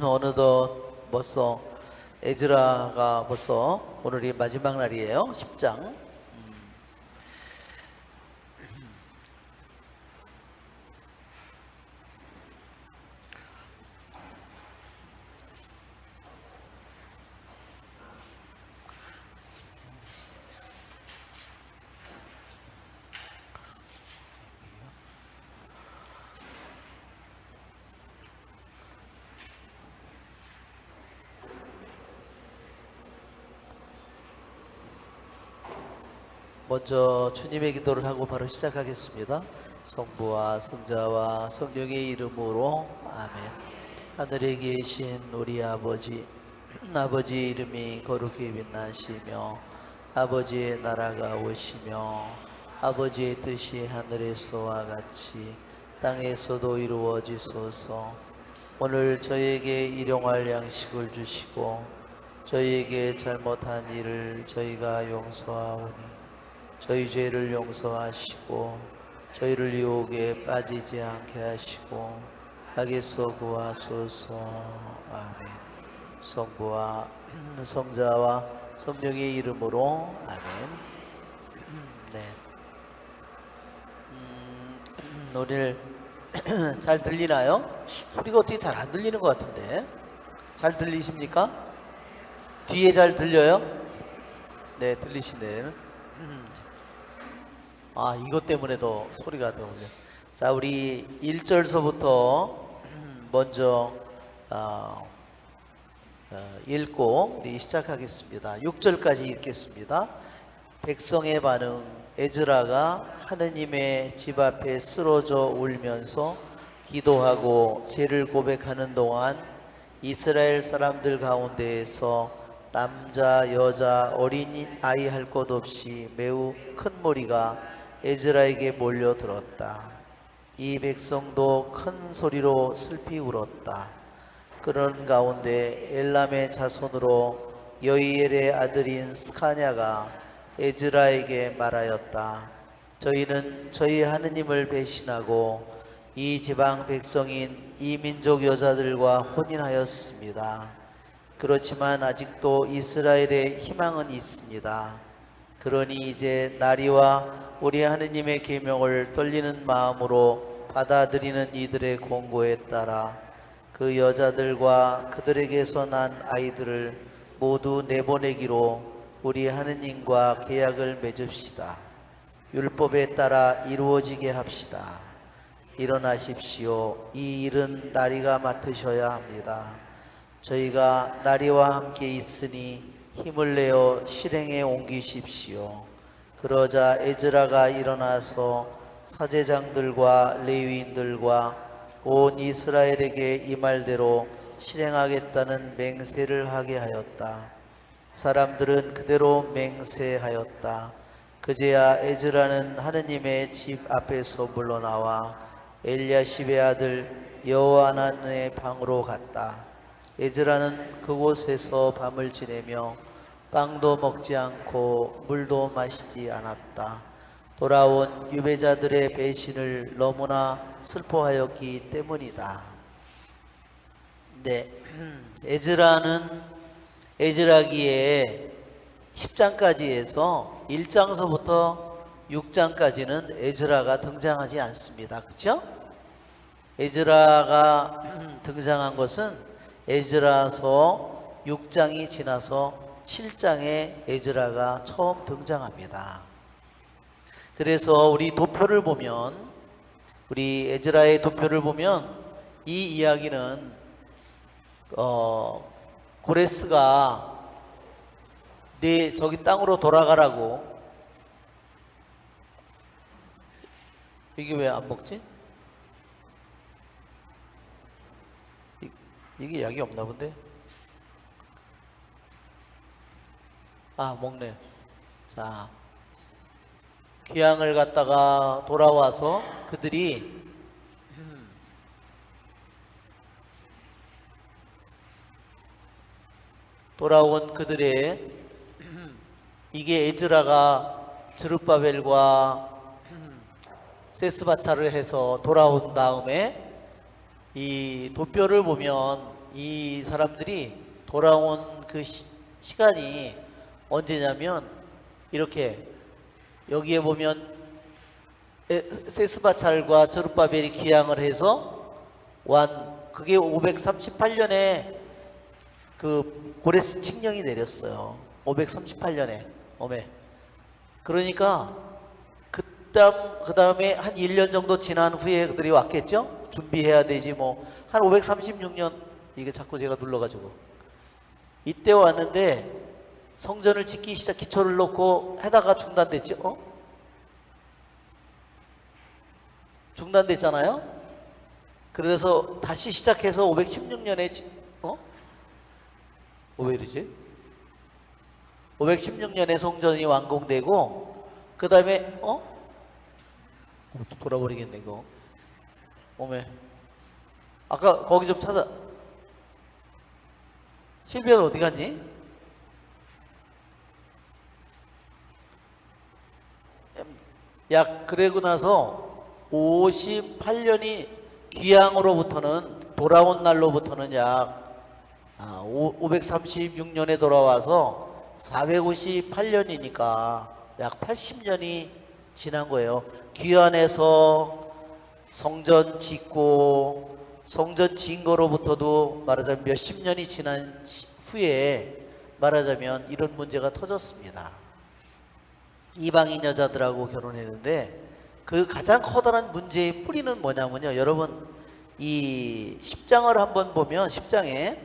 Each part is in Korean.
어느덧 벌써 에즈라가 벌써 오늘이 마지막 날이에요. 10장. 먼저 주님의 기도를 하고 바로 시작하겠습니다. 성부와 성자와 성령의 이름으로 아멘. 하늘에 계신 우리 아버지 이름이 거룩히 빛나시며 아버지의 나라가 오시며 아버지의 뜻이 하늘에서와 같이 땅에서도 이루어지소서. 오늘 저희에게 일용할 양식을 주시고 저희에게 잘못한 일을 저희가 용서하오니 저희 죄를 용서하시고 저희를 유혹에 빠지지 않게 하시고 악에서 구하소서. 아멘. 성부와 성자와 성령의 이름으로 아멘. 네. 오늘 잘 들리나요? 소리가 어떻게 잘 안 들리는 것 같은데 잘 들리십니까? 뒤에 잘 들려요? 네, 들리시네요. 이것 때문에도 소리가 더 올려. 자, 우리 1절서부터 먼저 읽고 우리 시작하겠습니다. 6절까지 읽겠습니다. 백성의 반응. 에즈라가 하느님의 집 앞에 쓰러져 울면서 기도하고 죄를 고백하는 동안 이스라엘 사람들 가운데에서 남자, 여자, 어린 아이 할 것 없이 매우 큰 무리가 에즈라에게 몰려들었다. 이 백성도 큰 소리로 슬피 울었다. 그런 가운데 엘람의 자손으로 여이엘의 아들인 스카냐가 에즈라에게 말하였다. 저희는 저희 하느님을 배신하고 이 지방 백성인 이 민족 여자들과 혼인하였습니다. 그렇지만 아직도 이스라엘에 희망은 있습니다. 그러니 이제 나리와 우리 하느님의 계명을 떨리는 마음으로 받아들이는 이들의 권고에 따라 그 여자들과 그들에게서 난 아이들을 모두 내보내기로 우리 하느님과 계약을 맺읍시다. 율법에 따라 이루어지게 합시다. 일어나십시오. 이 일은 나리가 맡으셔야 합니다. 저희가 나리와 함께 있으니 힘을 내어 실행에 옮기십시오. 그러자 에즈라가 일어나서 사제장들과 레위인들과 온 이스라엘에게 이 말대로 실행하겠다는 맹세를 하게 하였다. 사람들은 그대로 맹세하였다. 그제야 에즈라는 하느님의 집 앞에서 물러나와 엘야십의 아들 여호하난의 방으로 갔다. 에즈라는 그곳에서 밤을 지내며 빵도 먹지 않고 물도 마시지 않았다. 돌아온 유배자들의 배신을 너무나 슬퍼하였기 때문이다. 네, 에즈라기에 10장까지 해서 1장서부터 6장까지는 에즈라가 등장하지 않습니다. 그렇죠? 에즈라가 등장한 것은 에즈라서 6장이 지나서 7장에 에즈라가 처음 등장합니다. 그래서 우리 도표를 보면, 우리 에즈라의 도표를 보면 이 이야기는 고레스가 저기 땅으로 돌아가라고. 이게 왜 안 먹지? 이게 약이 없나 본데? 먹네. 자, 귀향을 갔다가 돌아와서 그들이 돌아온 그들의 이게 에즈라가 스룹바벨과 세스바차를 해서 돌아온 다음에 이 도표를 보면 이 사람들이 돌아온 그 시간이 언제냐면 이렇게 여기에 보면 세스바찰과 저룹바벨이 기항을 해서 그게 538년에 그 고레스 칙령이 내렸어요. 538년에 그러니까 그 다음에 한 1년 정도 지난 후에 그들이 왔겠죠? 준비해야 되지 뭐. 한 536년, 이게 자꾸 제가 눌러가지고. 이때 왔는데 성전을 짓기 기초를 놓고 하다가 중단됐죠? 중단됐잖아요? 그래서 다시 시작해서 516년에, 왜 이러지? 516년에 성전이 완공되고, 그 다음에, 돌아버리겠네, 이거. 아까 거기 좀 찾아. 실비아는 어디 갔니? 그러고 나서 58년이 귀향으로부터는, 돌아온 날로부터는 약 536년에 돌아와서 458년이니까 약 80년이 지난 거예요. 귀환해서 성전 짓고, 성전 지은 거로부터도 말하자면 몇십 년이 지난 후에 말하자면 이런 문제가 터졌습니다. 이방인 여자들하고 결혼했는데 그 가장 커다란 문제의 뿌리는 뭐냐면요, 여러분 이 10장을 한번 보면 10장에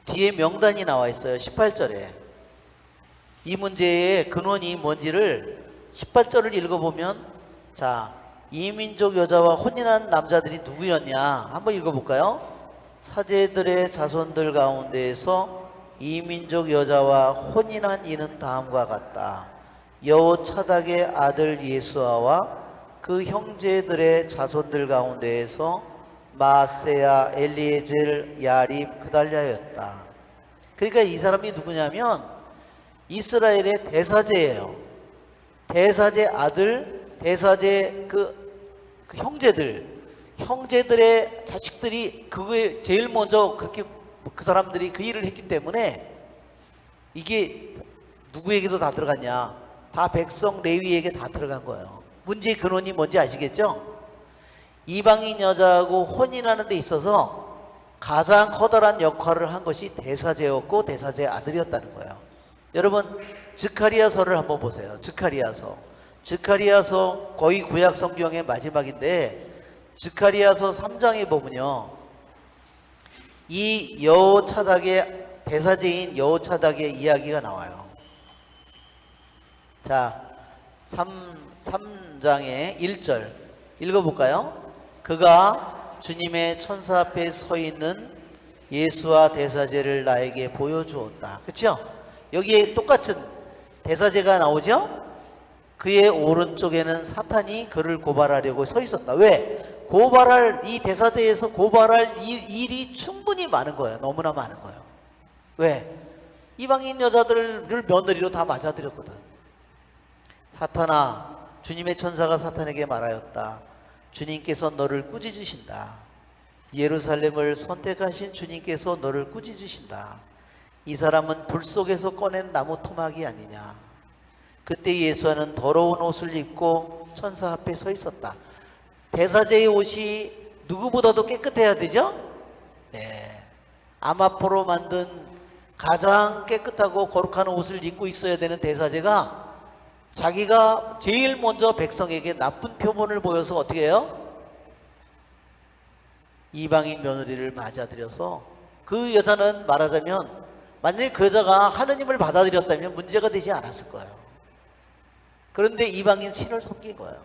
뒤에 명단이 나와 있어요. 18절에 이 문제의 근원이 뭔지를 18절을 읽어보면, 자, 이민족 여자와 혼인한 남자들이 누구였냐 한번 읽어볼까요? 사제들의 자손들 가운데에서 이민족 여자와 혼인한 이는 다음과 같다. 여호차닥의 아들 예수아와 그 형제들의 자손들 가운데에서 마세야, 엘리에젤, 야립, 그달랴였다. 그러니까 이 사람이 누구냐면 이스라엘의 대사제예요. 대사제 아들, 대사제 그 형제들의 자식들이 그거에 제일 먼저 그렇게 그 사람들이 그 일을 했기 때문에 이게 누구에게도 다 들어갔냐? 다 백성 레위에게 다 들어간 거예요. 문제의 근원이 뭔지 아시겠죠? 이방인 여자하고 혼인하는 데 있어서 가장 커다란 역할을 한 것이 대사제였고 대사제 아들이었다는 거예요. 여러분 스가랴서를 한번 보세요. 스가랴서 거의 구약 성경의 마지막인데 스가랴서 3장에 보면요, 이 여호차닥의 대사제인 여호차닥의 이야기가 나와요. 자, 3장의 1절 읽어볼까요? 그가 주님의 천사 앞에 서 있는 예수와 대사제를 나에게 보여주었다. 그렇죠? 여기에 똑같은 대사제가 나오죠? 그의 오른쪽에는 사탄이 그를 고발하려고 서 있었다. 왜? 이 대사대에서 고발할 일이 충분히 많은 거예요. 너무나 많은 거예요. 왜? 이방인 여자들을 며느리로 다 맞아들였거든. 사탄아, 주님의 천사가 사탄에게 말하였다. 주님께서 너를 꾸짖으신다. 예루살렘을 선택하신 주님께서 너를 꾸짖으신다. 이 사람은 불 속에서 꺼낸 나무 토막이 아니냐. 그때 예수와는 더러운 옷을 입고 천사 앞에 서 있었다. 대사제의 옷이 누구보다도 깨끗해야 되죠? 네. 아마포로 만든 가장 깨끗하고 거룩한 옷을 입고 있어야 되는 대사제가 자기가 제일 먼저 백성에게 나쁜 표본을 보여서 어떻게 해요? 이방인 며느리를 맞아들여서, 그 여자는 말하자면 만약에 그 여자가 하느님을 받아들였다면 문제가 되지 않았을 거예요. 그런데 이방인 신을 섬긴 거예요.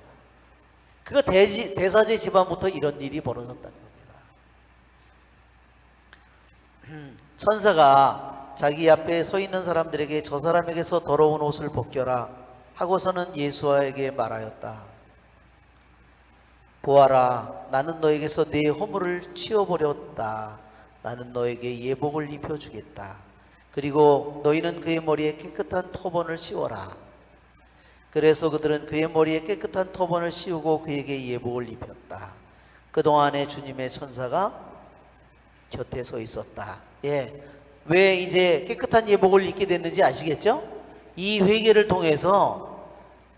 그거 대사제 집안부터 이런 일이 벌어졌다는 겁니다. 천사가 자기 앞에 서 있는 사람들에게 저 사람에게서 더러운 옷을 벗겨라 하고서는 예수와에게 말하였다. 보아라, 나는 너에게서 네 허물을 치워버렸다. 나는 너에게 예복을 입혀주겠다. 그리고 너희는 그의 머리에 깨끗한 토본을 씌워라. 그래서 그들은 그의 머리에 깨끗한 토본을 씌우고 그에게 예복을 입혔다. 그동안에 주님의 천사가 곁에 서 있었다. 예. 왜 이제 깨끗한 예복을 입게 됐는지 아시겠죠? 이 회개를 통해서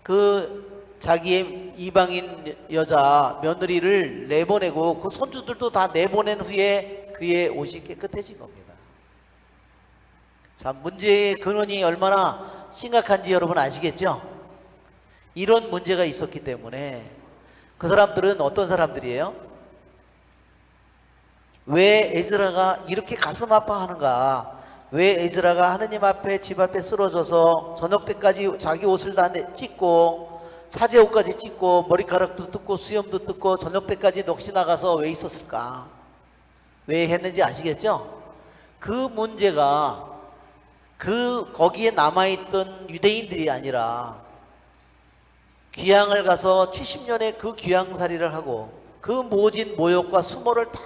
그 자기의 이방인 여자 며느리를 내보내고 그 손주들도 다 내보낸 후에 그의 옷이 깨끗해진 겁니다. 자, 문제의 근원이 얼마나 심각한지 여러분 아시겠죠? 이런 문제가 있었기 때문에 그 사람들은 어떤 사람들이에요? 왜 에즈라가 이렇게 가슴 아파하는가? 왜 에즈라가 하느님 앞에 집 앞에 쓰러져서 저녁 때까지 자기 옷을 다 찢고 사제 옷까지 찢고 머리카락도 뜯고 수염도 뜯고 저녁 때까지 넋이 나가서 왜 있었을까? 왜 했는지 아시겠죠? 그 문제가 거기에 남아있던 유대인들이 아니라 귀향을 가서 70년의 그 귀향살이를 하고 그 모진 모욕과 수모를 다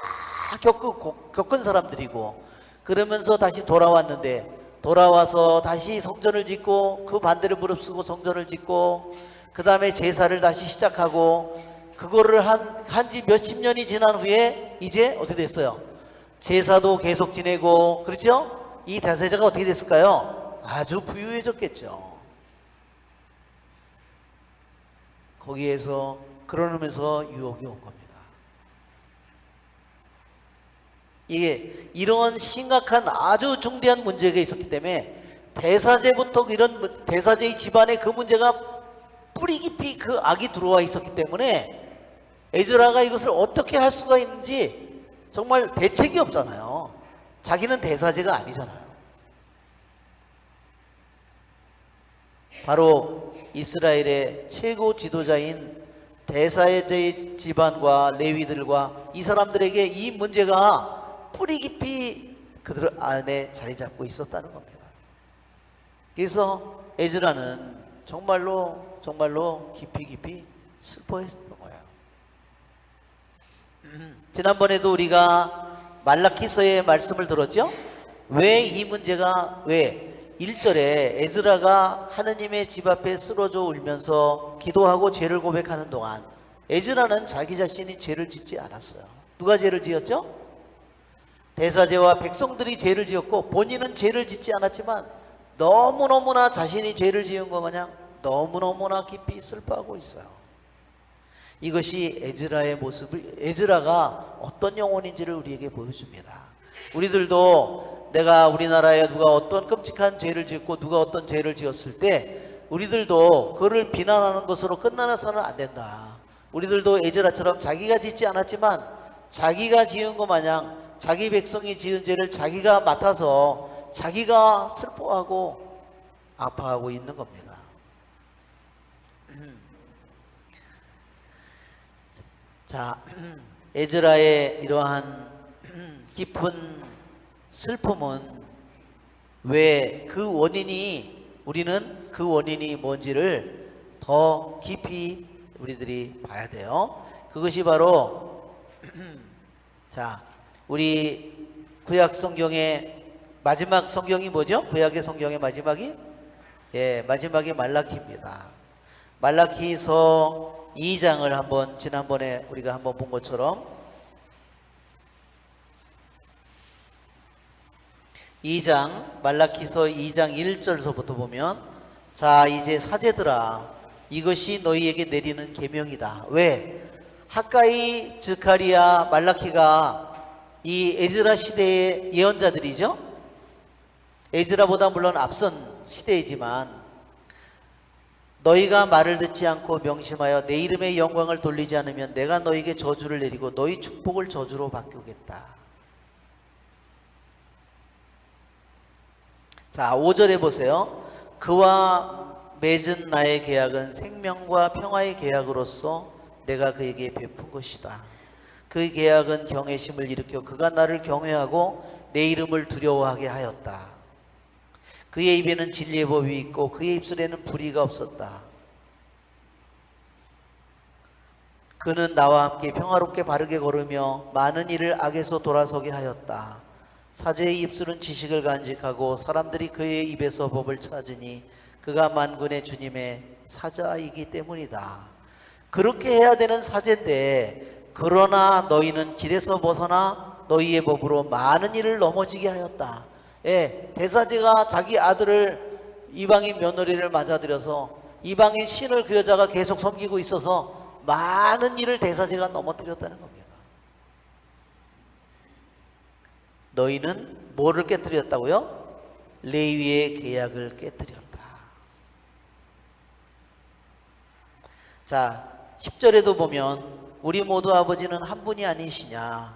겪은 사람들이고, 그러면서 다시 돌아왔는데 돌아와서 다시 성전을 짓고 그 반대를 무릅쓰고 성전을 짓고 그 다음에 제사를 다시 시작하고 그거를 한지 몇십 년이 지난 후에 이제 어떻게 됐어요? 제사도 계속 지내고, 그렇죠? 이 대세자가 어떻게 됐을까요? 아주 부유해졌겠죠. 거기에서 그러면서 유혹이 온 겁니다. 이게 이런 심각한 아주 중대한 문제가 있었기 때문에 대사제부터 이런 대사제의 집안에 그 문제가 뿌리 깊이 그 악이 들어와 있었기 때문에 에즈라가 이것을 어떻게 할 수가 있는지 정말 대책이 없잖아요. 자기는 대사제가 아니잖아요. 바로 이스라엘의 최고 지도자인 대사제의 집안과 레위들과 이 사람들에게 이 문제가 뿌리 깊이 그들 안에 자리 잡고 있었다는 겁니다. 그래서 에즈라는 정말로 깊이 슬퍼했던 거예요. 지난번에도 우리가 말라키서의 말씀을 들었죠? 왜 이 문제가 왜 1절에 에즈라가 하느님의 집 앞에 쓰러져 울면서 기도하고 죄를 고백하는 동안 에즈라는 자기 자신이 죄를 짓지 않았어요. 누가 죄를 지었죠? 대사제와 백성들이 죄를 지었고 본인은 죄를 짓지 않았지만 너무너무나 자신이 죄를 지은 것 마냥 너무너무나 깊이 슬퍼하고 있어요. 이것이 에즈라의 모습을, 에즈라가 어떤 영혼인지를 우리에게 보여줍니다. 우리들도 내가 우리나라에 누가 어떤 끔찍한 죄를 짓고 누가 어떤 죄를 지었을 때 우리들도 그를 비난하는 것으로 끝나서는 안 된다. 우리들도 에즈라처럼 자기가 짓지 않았지만 자기가 지은 것 마냥 자기 백성이 지은 죄를 자기가 맡아서 자기가 슬퍼하고 아파하고 있는 겁니다. 자, 에즈라의 이러한 깊은 슬픔은 왜 그 원인이, 우리는 그 원인이 뭔지를 더 깊이 우리들이 봐야 돼요. 그것이 바로 자, 우리 구약 성경의 마지막 성경이 뭐죠? 구약의 성경의 마지막이 마지막이 말라키입니다. 말라키서 2장을 한번 지난번에 우리가 한번 본 것처럼 2장 말라키서 2장 1절서부터 보면, 자 이제 사제들아 이것이 너희에게 내리는 계명이다. 왜? 하가이, 스가랴, 말라키가 이 에즈라 시대의 예언자들이죠. 에즈라보다 물론 앞선 시대이지만 너희가 말을 듣지 않고 명심하여 내 이름의 영광을 돌리지 않으면 내가 너희에게 저주를 내리고 너희 축복을 저주로 바꾸겠다. 자 5절에 보세요. 그와 맺은 나의 계약은 생명과 평화의 계약으로서 내가 그에게 베푼 것이다. 그 계약은 경외심을 일으켜 그가 나를 경외하고 내 이름을 두려워하게 하였다. 그의 입에는 진리의 법이 있고 그의 입술에는 불의가 없었다. 그는 나와 함께 평화롭게 바르게 걸으며 많은 일을 악에서 돌아서게 하였다. 사제의 입술은 지식을 간직하고 사람들이 그의 입에서 법을 찾으니 그가 만군의 주님의 사자이기 때문이다. 그렇게 해야 되는 사제인데 그러나 너희는 길에서 벗어나 너희의 법으로 많은 일을 넘어지게 하였다. 예, 대사제가 자기 아들을 이방인 며느리를 맞아들여서 이방인 신을 그 여자가 계속 섬기고 있어서 많은 일을 대사제가 넘어뜨렸다는 겁니다. 너희는 뭐를 깨뜨렸다고요? 레위의 계약을 깨뜨렸다. 자, 10절에도 보면 우리 모두 아버지는 한 분이 아니시냐?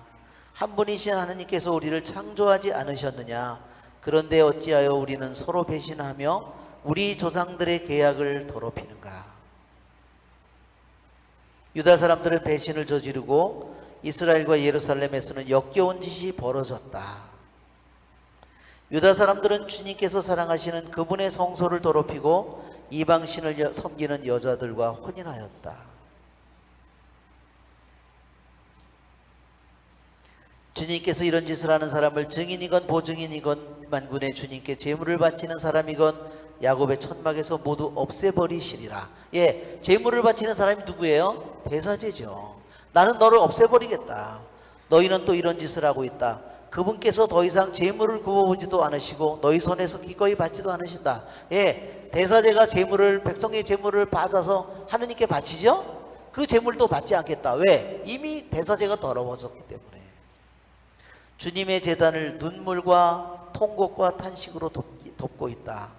한 분이신 하느님께서 우리를 창조하지 않으셨느냐? 그런데 어찌하여 우리는 서로 배신하며 우리 조상들의 계약을 더럽히는가? 유다 사람들은 배신을 저지르고 이스라엘과 예루살렘에서는 역겨운 짓이 벌어졌다. 유다 사람들은 주님께서 사랑하시는 그분의 성소를 더럽히고 이방신을 섬기는 여자들과 혼인하였다. 주님께서 이런 짓을 하는 사람을 증인이건 보증인이건 만군의 주님께 제물을 바치는 사람이건 야곱의 천막에서 모두 없애버리시리라. 예, 제물을 바치는 사람이 누구예요? 대사제죠. 나는 너를 없애버리겠다. 너희는 또 이런 짓을 하고 있다. 그분께서 더 이상 제물을 구워보지도 않으시고 너희 손에서 기꺼이 받지도 않으신다. 예, 대사제가 제물을, 백성의 제물을 받아서 하느님께 바치죠? 그 제물도 받지 않겠다. 왜? 이미 대사제가 더러워졌기 때문에. 주님의 제단을 눈물과 통곡과 탄식으로 덮고 있다.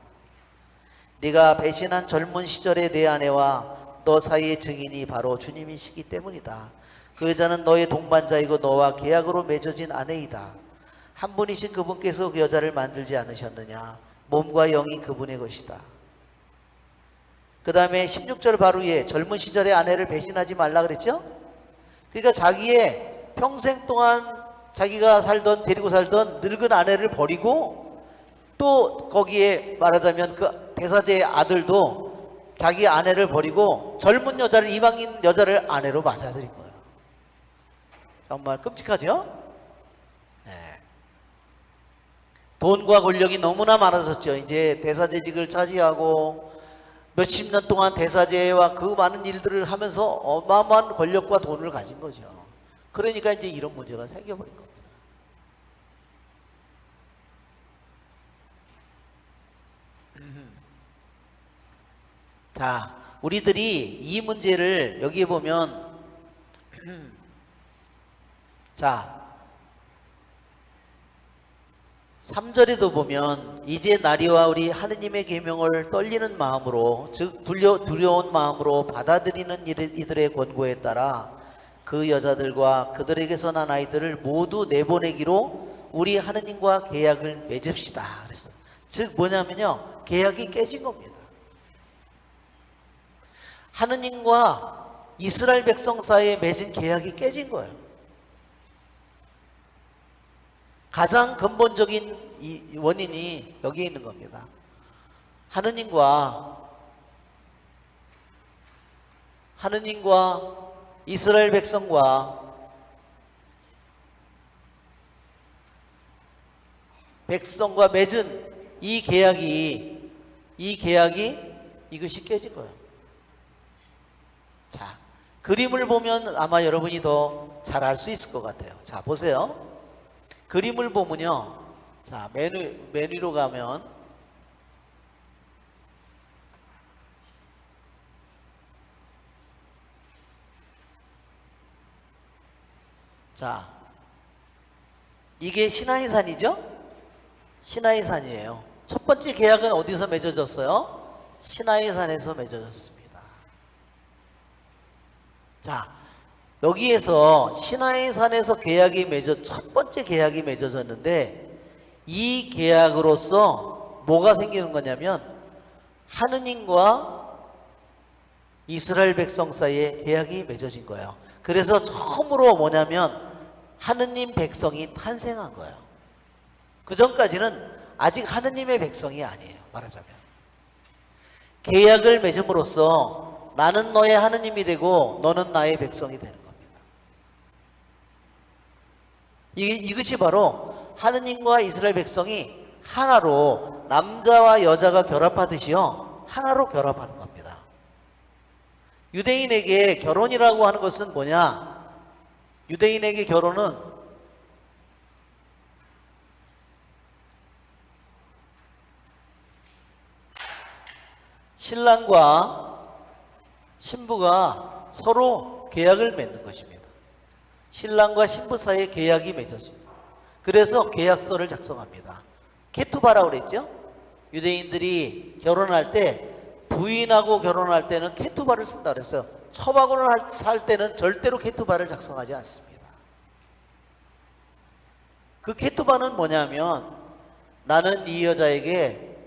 네가 배신한 젊은 시절의 내 아내와 너 사이의 증인이 바로 주님이시기 때문이다. 그 여자는 너의 동반자이고 너와 계약으로 맺어진 아내이다. 한 분이신 그분께서 그 여자를 만들지 않으셨느냐? 몸과 영이 그분의 것이다. 그 다음에 16절 바로 위에 젊은 시절의 아내를 배신하지 말라 그랬죠? 그러니까 자기의 평생 동안 자기가 데리고 살던 늙은 아내를 버리고 또 거기에 말하자면 그 대사제의 아들도 자기 아내를 버리고 젊은 여자를, 이방인 여자를 아내로 맞아들인 거예요. 정말 끔찍하죠? 네. 돈과 권력이 너무나 많아졌죠. 이제 대사제직을 차지하고 몇십 년 동안 대사제와 그 많은 일들을 하면서 어마어마한 권력과 돈을 가진 거죠. 그러니까 이제 이런 문제가 생겨버린 겁니다. 자, 우리들이 이 문제를 여기에 보면 자, 3절에도 보면 이제 나리와 우리 하느님의 계명을 떨리는 마음으로, 즉 두려운 마음으로 받아들이는 이들의 권고에 따라 그 여자들과 그들에게서 난 아이들을 모두 내보내기로 우리 하느님과 계약을 맺읍시다 그랬어요. 즉 뭐냐면요, 계약이 깨진 겁니다. 하느님과 이스라엘 백성 사이에 맺은 계약이 깨진 거예요. 가장 근본적인 이 원인이 여기에 있는 겁니다. 하느님과 이스라엘 백성과 맺은 이 계약이 이것이 깨진 거예요. 자, 그림을 보면 아마 여러분이 더 잘 알 수 있을 것 같아요. 자, 보세요. 그림을 보면요. 자, 맨 위로 가면 자, 이게 시나이산이죠? 시나이산이에요. 첫 번째 계약은 어디서 맺어졌어요? 시나이산에서 맺어졌습니다. 자, 여기에서 시나이산에서 첫 번째 계약이 맺어졌는데 이 계약으로서 뭐가 생기는 거냐면 하느님과 이스라엘 백성 사이에 계약이 맺어진 거예요. 그래서 처음으로 뭐냐면 하느님 백성이 탄생한 거예요. 그 전까지는 아직 하느님의 백성이 아니에요. 말하자면 계약을 맺음으로써 나는 너의 하느님이 되고 너는 나의 백성이 되는 겁니다. 이것이 바로 하느님과 이스라엘 백성이 하나로, 남자와 여자가 결합하듯이요, 하나로 결합하는 겁니다. 유대인에게 결혼이라고 하는 것은 뭐냐? 유대인에게 결혼은 신랑과 신부가 서로 계약을 맺는 것입니다. 신랑과 신부 사이에 계약이 맺어집니다. 그래서 계약서를 작성합니다. 케투바라고 그랬죠? 유대인들이 결혼할 때, 부인하고 결혼할 때는 케투바를 쓴다 그랬어요. 처박으로 살 때는 절대로 케투바를 작성하지 않습니다. 그 케투바는 뭐냐면, 나는 이 여자에게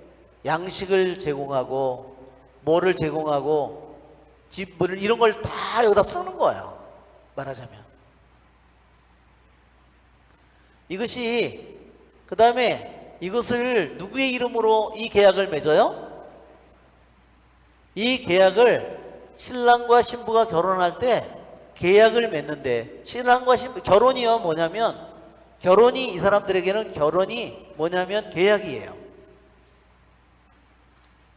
양식을 제공하고 뭐를 제공하고 집을 이런 걸 다 여기다 쓰는 거예요. 말하자면 이것이, 그 다음에 이것을 누구의 이름으로 이 계약을 맺어요? 이 계약을 신랑과 신부가 결혼할 때 계약을 맺는데, 신랑과 신부 결혼이요 뭐냐면, 결혼이 이 사람들에게는 결혼이 뭐냐면 계약이에요.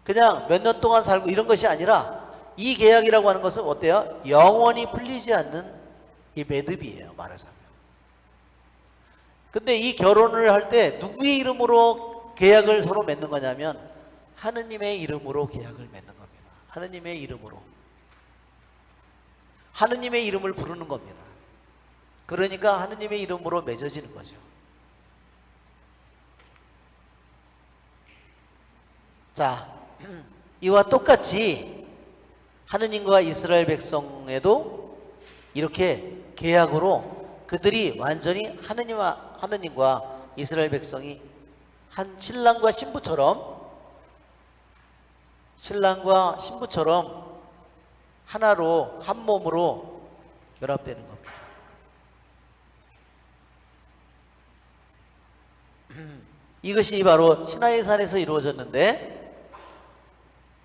그냥 몇 년 동안 살고 이런 것이 아니라, 이 계약이라고 하는 것은 어때요? 영원히 풀리지 않는 이 매듭이에요, 말하자면. 근데 이 결혼을 할 때 누구의 이름으로 계약을 서로 맺는 거냐면, 하느님의 이름으로 계약을 맺는 겁니다. 하느님의 이름으로. 하느님의 이름을 부르는 겁니다. 그러니까 하느님의 이름으로 맺어지는 거죠. 자, 이와 똑같이 하느님과 이스라엘 백성에도 이렇게 계약으로 그들이 완전히 하느님과 이스라엘 백성이 한 신랑과 신부처럼 하나로, 한 몸으로 결합되는 겁니다. 이것이 바로 시나이산에서 이루어졌는데,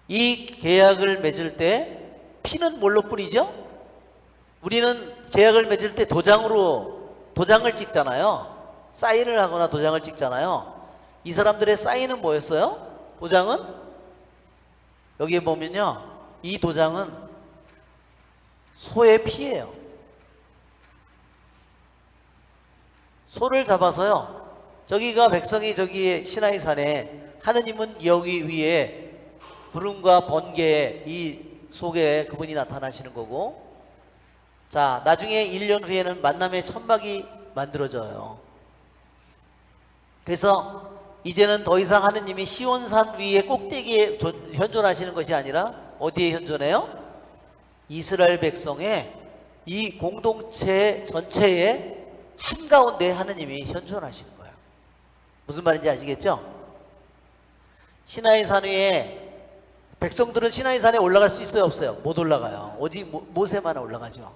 이 계약을 맺을 때 피는 뭘로 뿌리죠? 우리는 계약을 맺을 때 도장을 찍잖아요. 사인을 하거나 도장을 찍잖아요. 이 사람들의 사인은 뭐였어요? 도장은 여기에 보면요, 이 도장은 소의 피예요. 소를 잡아서요, 저기가 백성이 저기 시나이산에, 하느님은 여기 위에 구름과 번개 이 속에 그분이 나타나시는 거고, 자, 나중에 1년 후에는 만남의 천막이 만들어져요. 그래서 이제는 더 이상 하느님이 시온산 위에 꼭대기에 현존하시는 것이 아니라 어디에 현존해요? 이스라엘 백성의 이 공동체 전체의 한가운데 하느님이 현존하시는 거예요. 무슨 말인지 아시겠죠? 시나이산 위에 백성들은 시나이산에 올라갈 수 있어요, 없어요? 못 올라가요. 오직 모세만 올라가죠.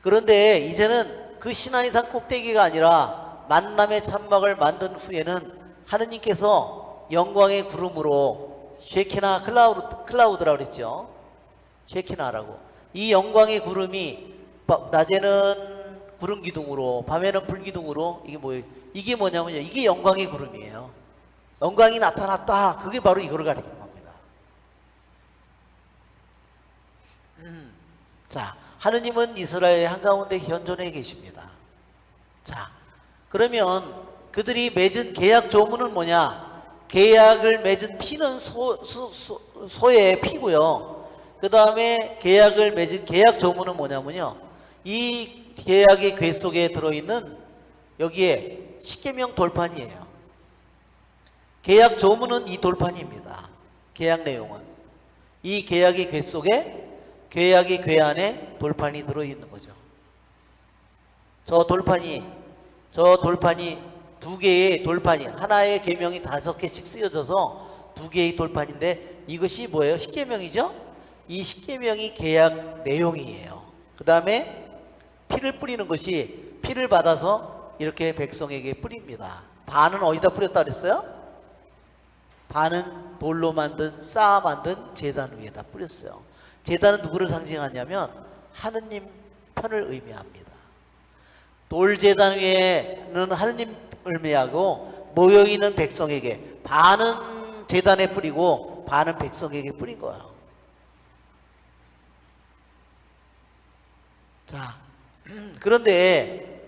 그런데 이제는 그 시나이산 꼭대기가 아니라 만남의 천막을 만든 후에는 하느님께서 영광의 구름으로, 쉐키나 클라우드라고 그랬죠. 쉐키나라고. 이 영광의 구름이 낮에는 구름 기둥으로, 밤에는 불 기둥으로, 이게 뭐냐면요, 이게 영광의 구름이에요. 영광이 나타났다. 그게 바로 이거를 가리키는 겁니다. 자, 하느님은 이스라엘 한가운데 현존해 계십니다. 자, 그러면 그들이 맺은 계약 조문은 뭐냐? 계약을 맺은 피는 소의 피고요. 그 다음에 계약을 맺은 계약 조문은 뭐냐면요, 이 계약의 궤 속에 들어있는 여기에 십계명 돌판이에요. 계약 조문은 이 돌판입니다. 계약 내용은 이 계약의 궤 속에, 계약의 궤 안에 돌판이 들어있는 거죠. 저 돌판이 두 개의 돌판이, 하나의 계명이 5개씩 쓰여져서 2개의 돌판인데, 이것이 뭐예요? 십계명이죠? 이 십계명이 계약 내용이에요. 그 다음에 피를 뿌리는 것이, 피를 받아서 이렇게 백성에게 뿌립니다. 반은 어디다 뿌렸다 그랬어요? 반은 돌로 쌓아 만든 제단 위에다 뿌렸어요. 제단은 누구를 상징하냐면 하느님 편을 의미합니다. 돌제단 위에는 하느님을 의미하고, 모여있는 백성에게, 반은 제단에 뿌리고 반은 백성에게 뿌린 거예요. 자, 그런데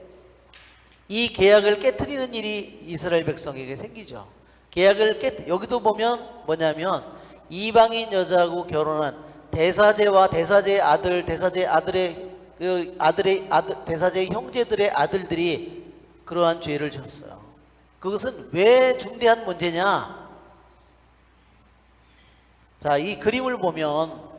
이 계약을 깨트리는 일이 이스라엘 백성에게 생기죠. 계약을 여기도 보면 뭐냐면, 이방인 여자하고 결혼한 대사제와 대사제의 아들, 대사제의 아들의 대사제의 형제들의 아들들이 그러한 죄를 지었어요. 그것은 왜 중대한 문제냐? 자, 이 그림을 보면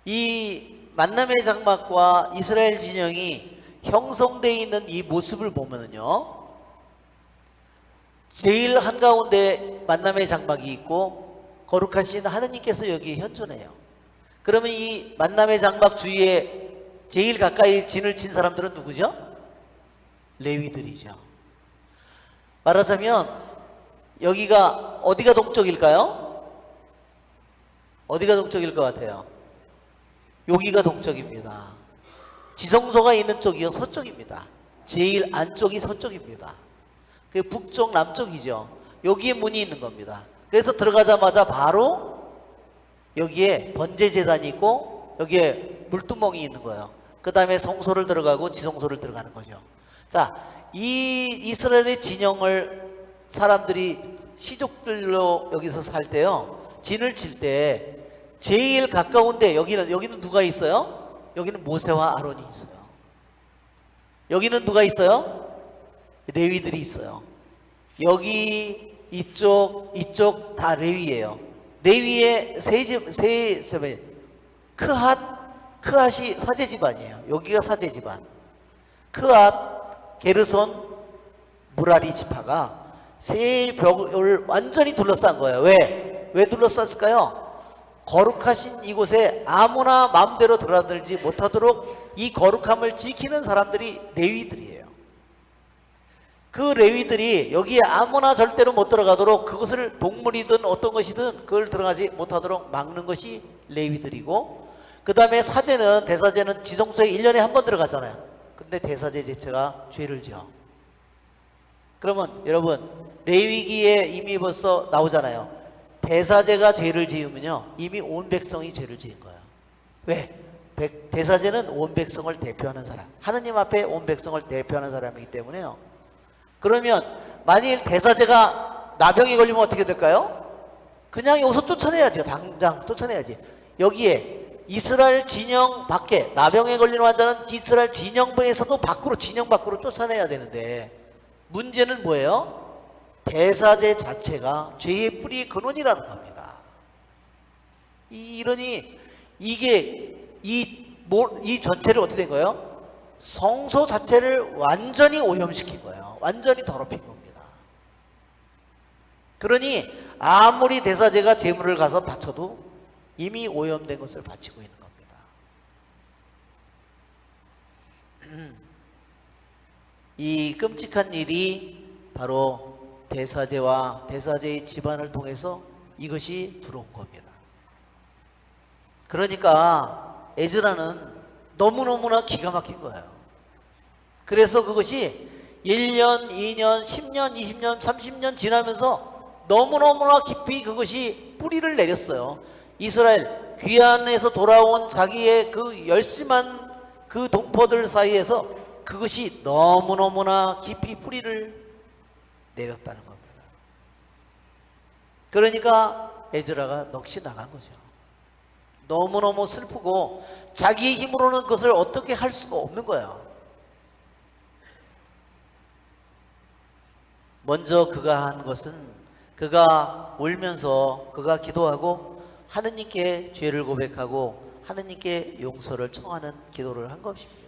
이 만남의 장막과 이스라엘 진영이 형성되어 있는 이 모습을 보면은요, 제일 한가운데 만남의 장막이 있고 거룩하신 하느님께서 여기 현존해요. 그러면 이 만남의 장막 주위에 제일 가까이 진을 친 사람들은 누구죠? 레위들이죠. 말하자면 여기가 어디가 동쪽일까요? 어디가 동쪽일 것 같아요? 여기가 동쪽입니다. 지성소가 있는 쪽이요, 서쪽입니다. 제일 안쪽이 서쪽입니다. 그 북쪽, 남쪽이죠. 여기에 문이 있는 겁니다. 그래서 들어가자마자 바로 여기에 번제재단이 있고 여기에 물두멍이 있는 거예요. 그 다음에 성소를 들어가고 지성소를 들어가는 거죠. 자, 이 이스라엘의 진영을 사람들이 시족들로 여기서 살 때요, 진을 칠 때 제일 가까운데 여기는 누가 있어요? 여기는 모세와 아론이 있어요. 여기는 누가 있어요? 레위들이 있어요. 여기 이쪽 다 레위예요. 레위의 크핫이 사제 집안이에요. 여기가 사제 집안. 크핫, 게르손, 무라리 지파가 세 벽을 완전히 둘러싼 거예요. 왜 둘러쌌을까요? 거룩하신 이곳에 아무나 마음대로 들어들지 못하도록 이 거룩함을 지키는 사람들이 레위들이에요. 그 레위들이 여기에 아무나 절대로 못 들어가도록, 그것을 동물이든 어떤 것이든 그걸 들어가지 못하도록 막는 것이 레위들이고, 그 다음에 대사제는 지성소에 1년에 한 번 들어가잖아요. 근데 대사제 자체가 죄를 지어. 그러면 여러분, 레위기에 이미 벌써 나오잖아요. 대사제가 죄를 지으면요, 이미 온 백성이 죄를 지은 거예요. 왜? 대사제는 온 백성을 대표하는 사람, 하느님 앞에 온 백성을 대표하는 사람이기 때문에요. 그러면 만일 대사제가 나병이 걸리면 어떻게 될까요? 그냥 여기서 쫓아내야죠. 당장 쫓아내야지. 여기에 이스라엘 진영 밖에 나병에 걸리는 환자는 이스라엘 진영에서도 진영 밖으로 쫓아내야 되는데, 문제는 뭐예요? 대사제 자체가 죄의 뿌리 근원이라는 겁니다. 이러니 이게 이 전체를 어떻게 된 거예요? 성소 자체를 완전히 오염시킨 거예요. 완전히 더럽힌 겁니다. 그러니 아무리 대사제가 제물을 가서 바쳐도 이미 오염된 것을 바치고 있는 겁니다. 이 끔찍한 일이 바로 대사제와 대사제의 집안을 통해서 이것이 들어온 겁니다. 그러니까 에즈라는 너무너무나 기가 막힌 거예요. 그래서 그것이 1년, 2년, 10년, 20년, 30년 지나면서 너무너무나 깊이 그것이 뿌리를 내렸어요. 이스라엘 귀환에서 돌아온 자기의 그 열심한 그 동포들 사이에서 그것이 너무너무나 깊이 뿌리를 내렸다는 겁니다. 그러니까 에즈라가 넋이 나간 거죠. 너무너무 슬프고 자기의 힘으로는 그것을 어떻게 할 수가 없는 거예요. 먼저 그가 한 것은, 그가 울면서 그가 기도하고 하느님께 죄를 고백하고 하느님께 용서를 청하는 기도를 한 것입니다.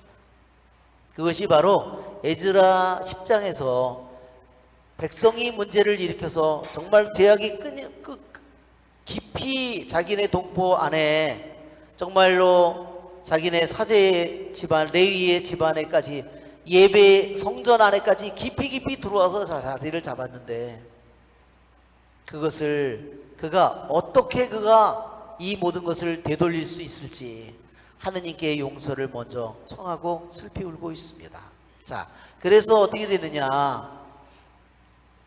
그것이 바로 에즈라 10장에서 백성이 문제를 일으켜서 정말 죄악이 깊이 자기네 동포 안에, 정말로 자기네 사제 집안, 레위의 집안에까지, 예배 성전 안에까지 깊이 들어와서 자리를 잡았는데, 그것을 어떻게 이 모든 것을 되돌릴 수 있을지 하느님께 용서를 먼저 청하고 슬피 울고 있습니다. 자, 그래서 어떻게 되느냐?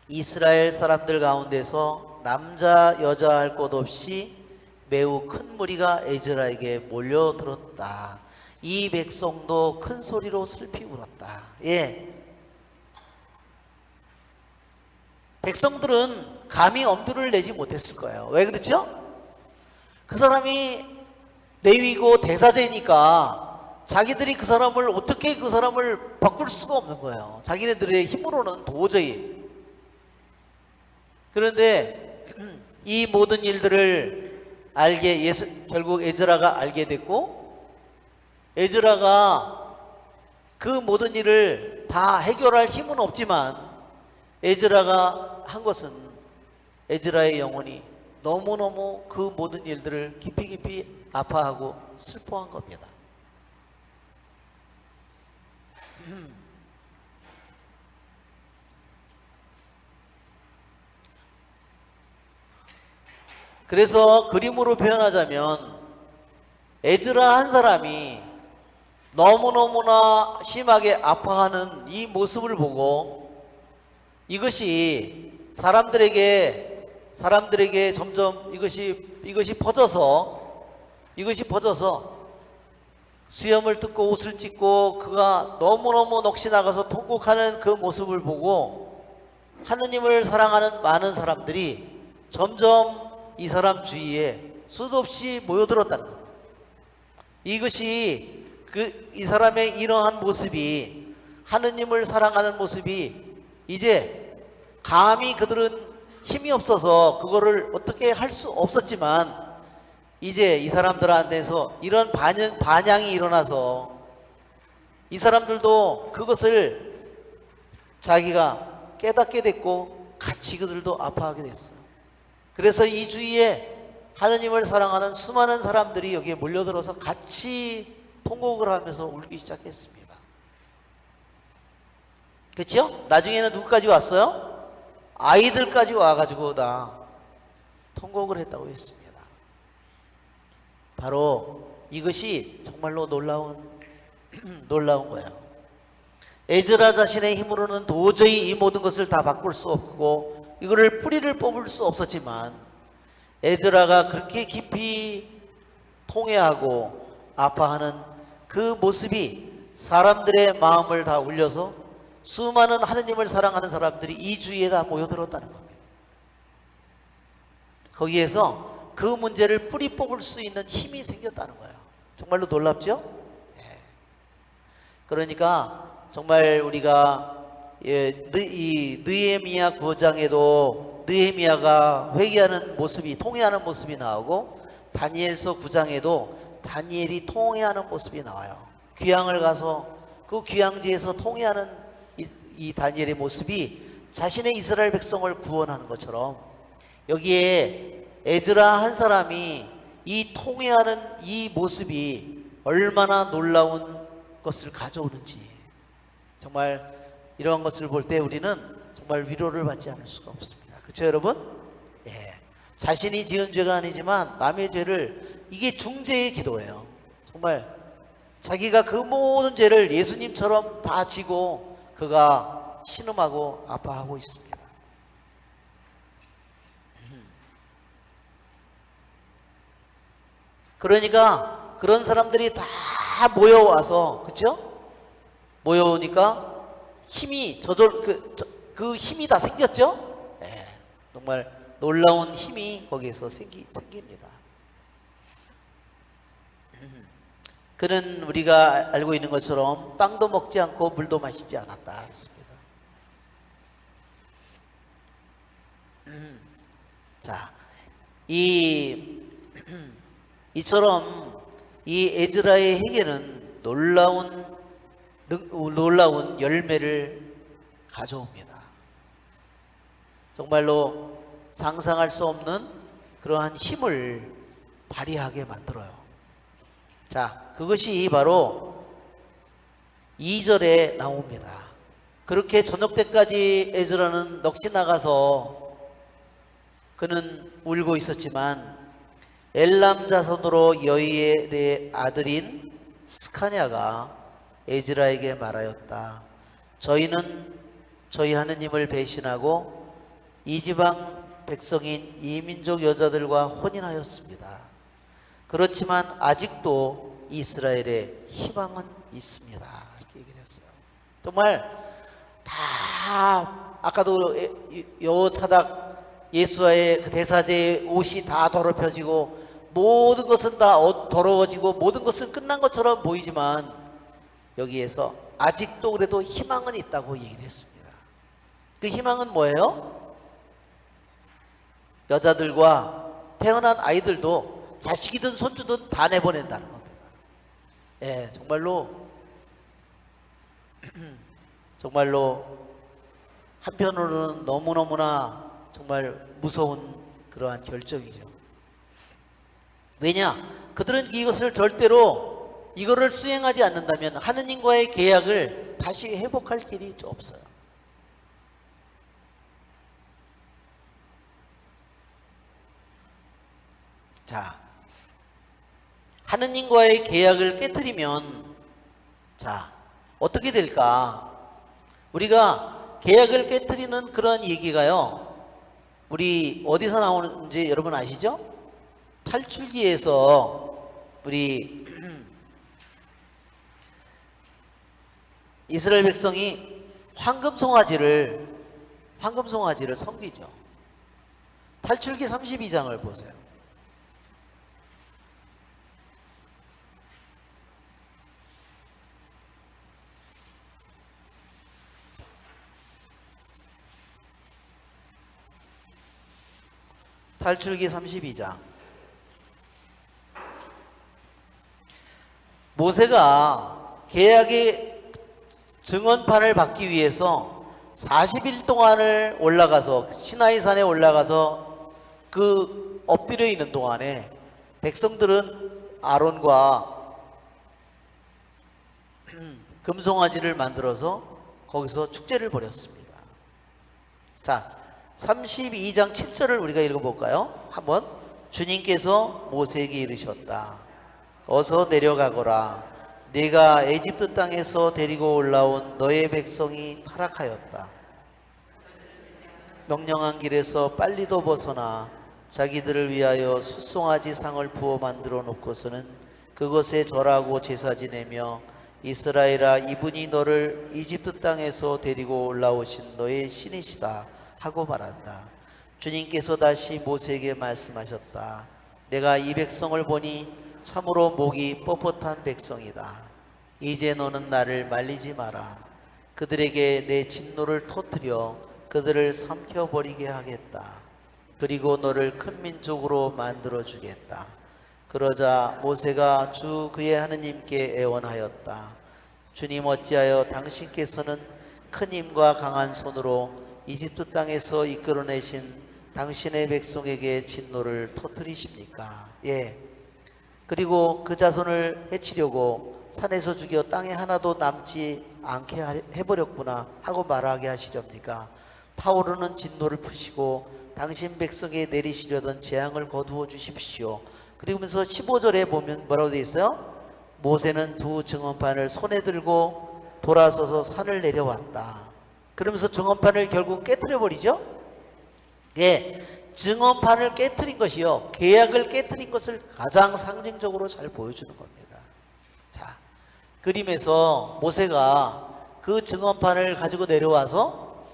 이스라엘 사람들 가운데서 남자 여자 할 것 없이 매우 큰 무리가 에즈라에게 몰려들었다. 이 백성도 큰 소리로 슬피 울었다. 예. 백성들은 감히 엄두를 내지 못했을 거예요. 왜 그렇죠? 그 사람이 레위고 대사제니까 자기들이 그 사람을 어떻게 그 사람을 바꿀 수가 없는 거예요. 자기네들의 힘으로는 도저히. 그런데 이 모든 일들을 결국 에즈라가 알게 됐고, 에즈라가 그 모든 일을 다 해결할 힘은 없지만 에즈라가 한 것은 에즈라의 영혼이 너무너무 그 모든 일들을 깊이 깊이 아파하고 슬퍼한 겁니다. 그래서 그림으로 표현하자면 에즈라 한 사람이 너무너무나 심하게 아파하는 이 모습을 보고 이것이 사람들에게 점점 이것이 퍼져서 수염을 뜯고 옷을 찢고 그가 너무너무 넋이 나가서 통곡하는 그 모습을 보고 하느님을 사랑하는 많은 사람들이 점점 이 사람 주위에 수도 없이 모여들었다는 겁니다. 이것이 이 사람의 이러한 모습이, 하느님을 사랑하는 모습이 이제 감히 그들은 힘이 없어서 그거를 어떻게 할 수 없었지만 이제 이 사람들한테서 이런 반향이 일어나서 이 사람들도 그것을 자기가 깨닫게 됐고 같이 그들도 아파하게 됐어요. 그래서 이 주위에 하느님을 사랑하는 수많은 사람들이 여기에 몰려들어서 같이 통곡을 하면서 울기 시작했습니다. 그렇죠? 나중에는 누구까지 왔어요? 아이들까지 와가지고 다 통곡을 했다고 했습니다. 바로 이것이 정말로 놀라운 거예요. 에즈라 자신의 힘으로는 도저히 이 모든 것을 다 바꿀 수 없고 이거를 뿌리를 뽑을 수 없었지만 에즈라가 그렇게 깊이 통회하고 아파하는 그 모습이 사람들의 마음을 다 울려서 수많은 하느님을 사랑하는 사람들이 이 주위에 다 모여들었다는 겁니다. 거기에서 그 문제를 뿌리 뽑을 수 있는 힘이 생겼다는 거예요. 정말로 놀랍죠? 그러니까 정말 우리가 이 느헤미야 9장에도 느헤미야가 회개하는 모습이, 통회하는 모습이 나오고 다니엘서 9장에도 다니엘이 통회하는 모습이 나와요. 귀향을 가서 그 귀향지에서 통회하는 이 다니엘의 모습이 자신의 이스라엘 백성을 구원하는 것처럼 여기에 에즈라 한 사람이 이 통회하는 이 모습이 얼마나 놀라운 것을 가져오는지, 정말 이러한 것을 볼 때 우리는 정말 위로를 받지 않을 수가 없습니다. 그렇죠 여러분? 예. 자신이 지은 죄가 아니지만 남의 죄를, 이게 중재의 기도예요. 정말 자기가 그 모든 죄를 예수님처럼 다 지고 그가 신음하고 아파하고 있습니다. 그러니까 그런 사람들이 다 모여와서, 그렇죠? 모여오니까 힘이 그 힘이 다 생겼죠? 네, 정말 놀라운 힘이 거기에서 생깁니다. 그는 우리가 알고 있는 것처럼 빵도 먹지 않고 물도 마시지 않았다 했습니다. 자, 이처럼 이 에즈라의 회개는 놀라운 열매를 가져옵니다. 정말로 상상할 수 없는 그러한 힘을 발휘하게 만들어요. 자, 그것이 바로 2절에 나옵니다. 그렇게 저녁 때까지 에즈라는 넋이 나가서 그는 울고 있었지만 엘람 자손으로 여이엘의 아들인 스카냐가 에즈라에게 말하였다. 저희는 저희 하느님을 배신하고 이 지방 백성인 이 민족 여자들과 혼인하였습니다. 그렇지만 아직도 이스라엘에 희망은 있습니다. 이렇게 얘기를 했어요. 정말 다 아까도 여차닥 예수와의 그 대사제의 옷이 다 더럽혀지고 모든 것은 다 더러워지고 모든 것은 끝난 것처럼 보이지만 여기에서 아직도 그래도 희망은 있다고 얘기를 했습니다. 그 희망은 뭐예요? 여자들과 태어난 아이들도 자식이든 손주든 다 내보낸다는 겁니다. 예, 정말로 한편으로는 너무너무나 정말 무서운 그러한 결정이죠. 왜냐? 그들은 이것을 절대로 이거를 수행하지 않는다면 하느님과의 계약을 다시 회복할 길이 없어요. 자, 하느님과의 계약을 깨트리면 자, 어떻게 될까? 우리가 계약을 깨트리는 그런 얘기가요, 우리 어디서 나오는지 여러분 아시죠? 탈출기에서 우리 이스라엘 백성이 황금송아지를 섬기죠. 탈출기 32장을 보세요. 탈출기 32장. 모세가 계약의 증언판을 받기 위해서 40일 동안을 올라가서 시나이산에 올라가서 그 엎드려 있는 동안에 백성들은 아론과 금송아지를 만들어서 거기서 축제를 벌였습니다. 자, 32장 7절을 우리가 읽어볼까요? 한번. 주님께서 모세에게 이르셨다. 어서 내려가거라. 네가 에집트 땅에서 데리고 올라온 너의 백성이 타락하였다. 명령한 길에서 빨리도 벗어나 자기들을 위하여 숫송아지 상을 부어 만들어 놓고서는 그것에 절하고 제사 지내며 이스라엘아, 이분이 너를 이집트 땅에서 데리고 올라오신 너의 신이시다 하고 말한다. 주님께서 다시 모세에게 말씀하셨다. 내가 이 백성을 보니 참으로 목이 뻣뻣한 백성이다. 이제 너는 나를 말리지 마라. 그들에게 내 진노를 터뜨려 그들을 삼켜버리게 하겠다. 그리고 너를 큰 민족으로 만들어 주겠다. 그러자 모세가 주 그의 하느님께 애원하였다. 주님, 어찌하여 당신께서는 큰 힘과 강한 손으로 이집트 땅에서 이끌어내신 당신의 백성에게 진노를 터뜨리십니까? 예. 그리고 그 자손을 해치려고 산에서 죽여 땅에 하나도 남지 않게 해버렸구나 하고 말하게 하시렵니까? 타오르는 진노를 푸시고 당신 백성에 내리시려던 재앙을 거두어 주십시오. 그러면서 15절에 보면 뭐라고 되어 있어요? 모세는 두 증언판을 손에 들고 돌아서서 산을 내려왔다. 그러면서 증언판을 결국 깨트려 버리죠. 예, 증언판을 깨트린 것이요, 계약을 깨트린 것을 가장 상징적으로 잘 보여주는 겁니다. 자, 그림에서 모세가 그 증언판을 가지고 내려와서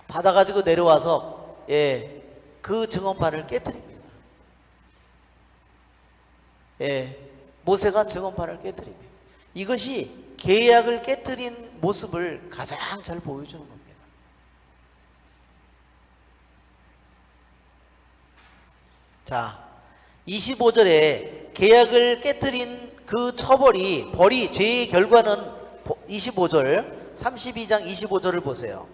받아가지고 내려와서 예, 그 증언판을 깨트립니다. 예, 모세가 증언판을 깨트립니다. 이것이 계약을 깨트린 모습을 가장 잘 보여주는 겁니다. 자, 25절에 계약을 깨트린 그 처벌이, 벌이, 죄의 결과는 25절, 32장 25절을 보세요.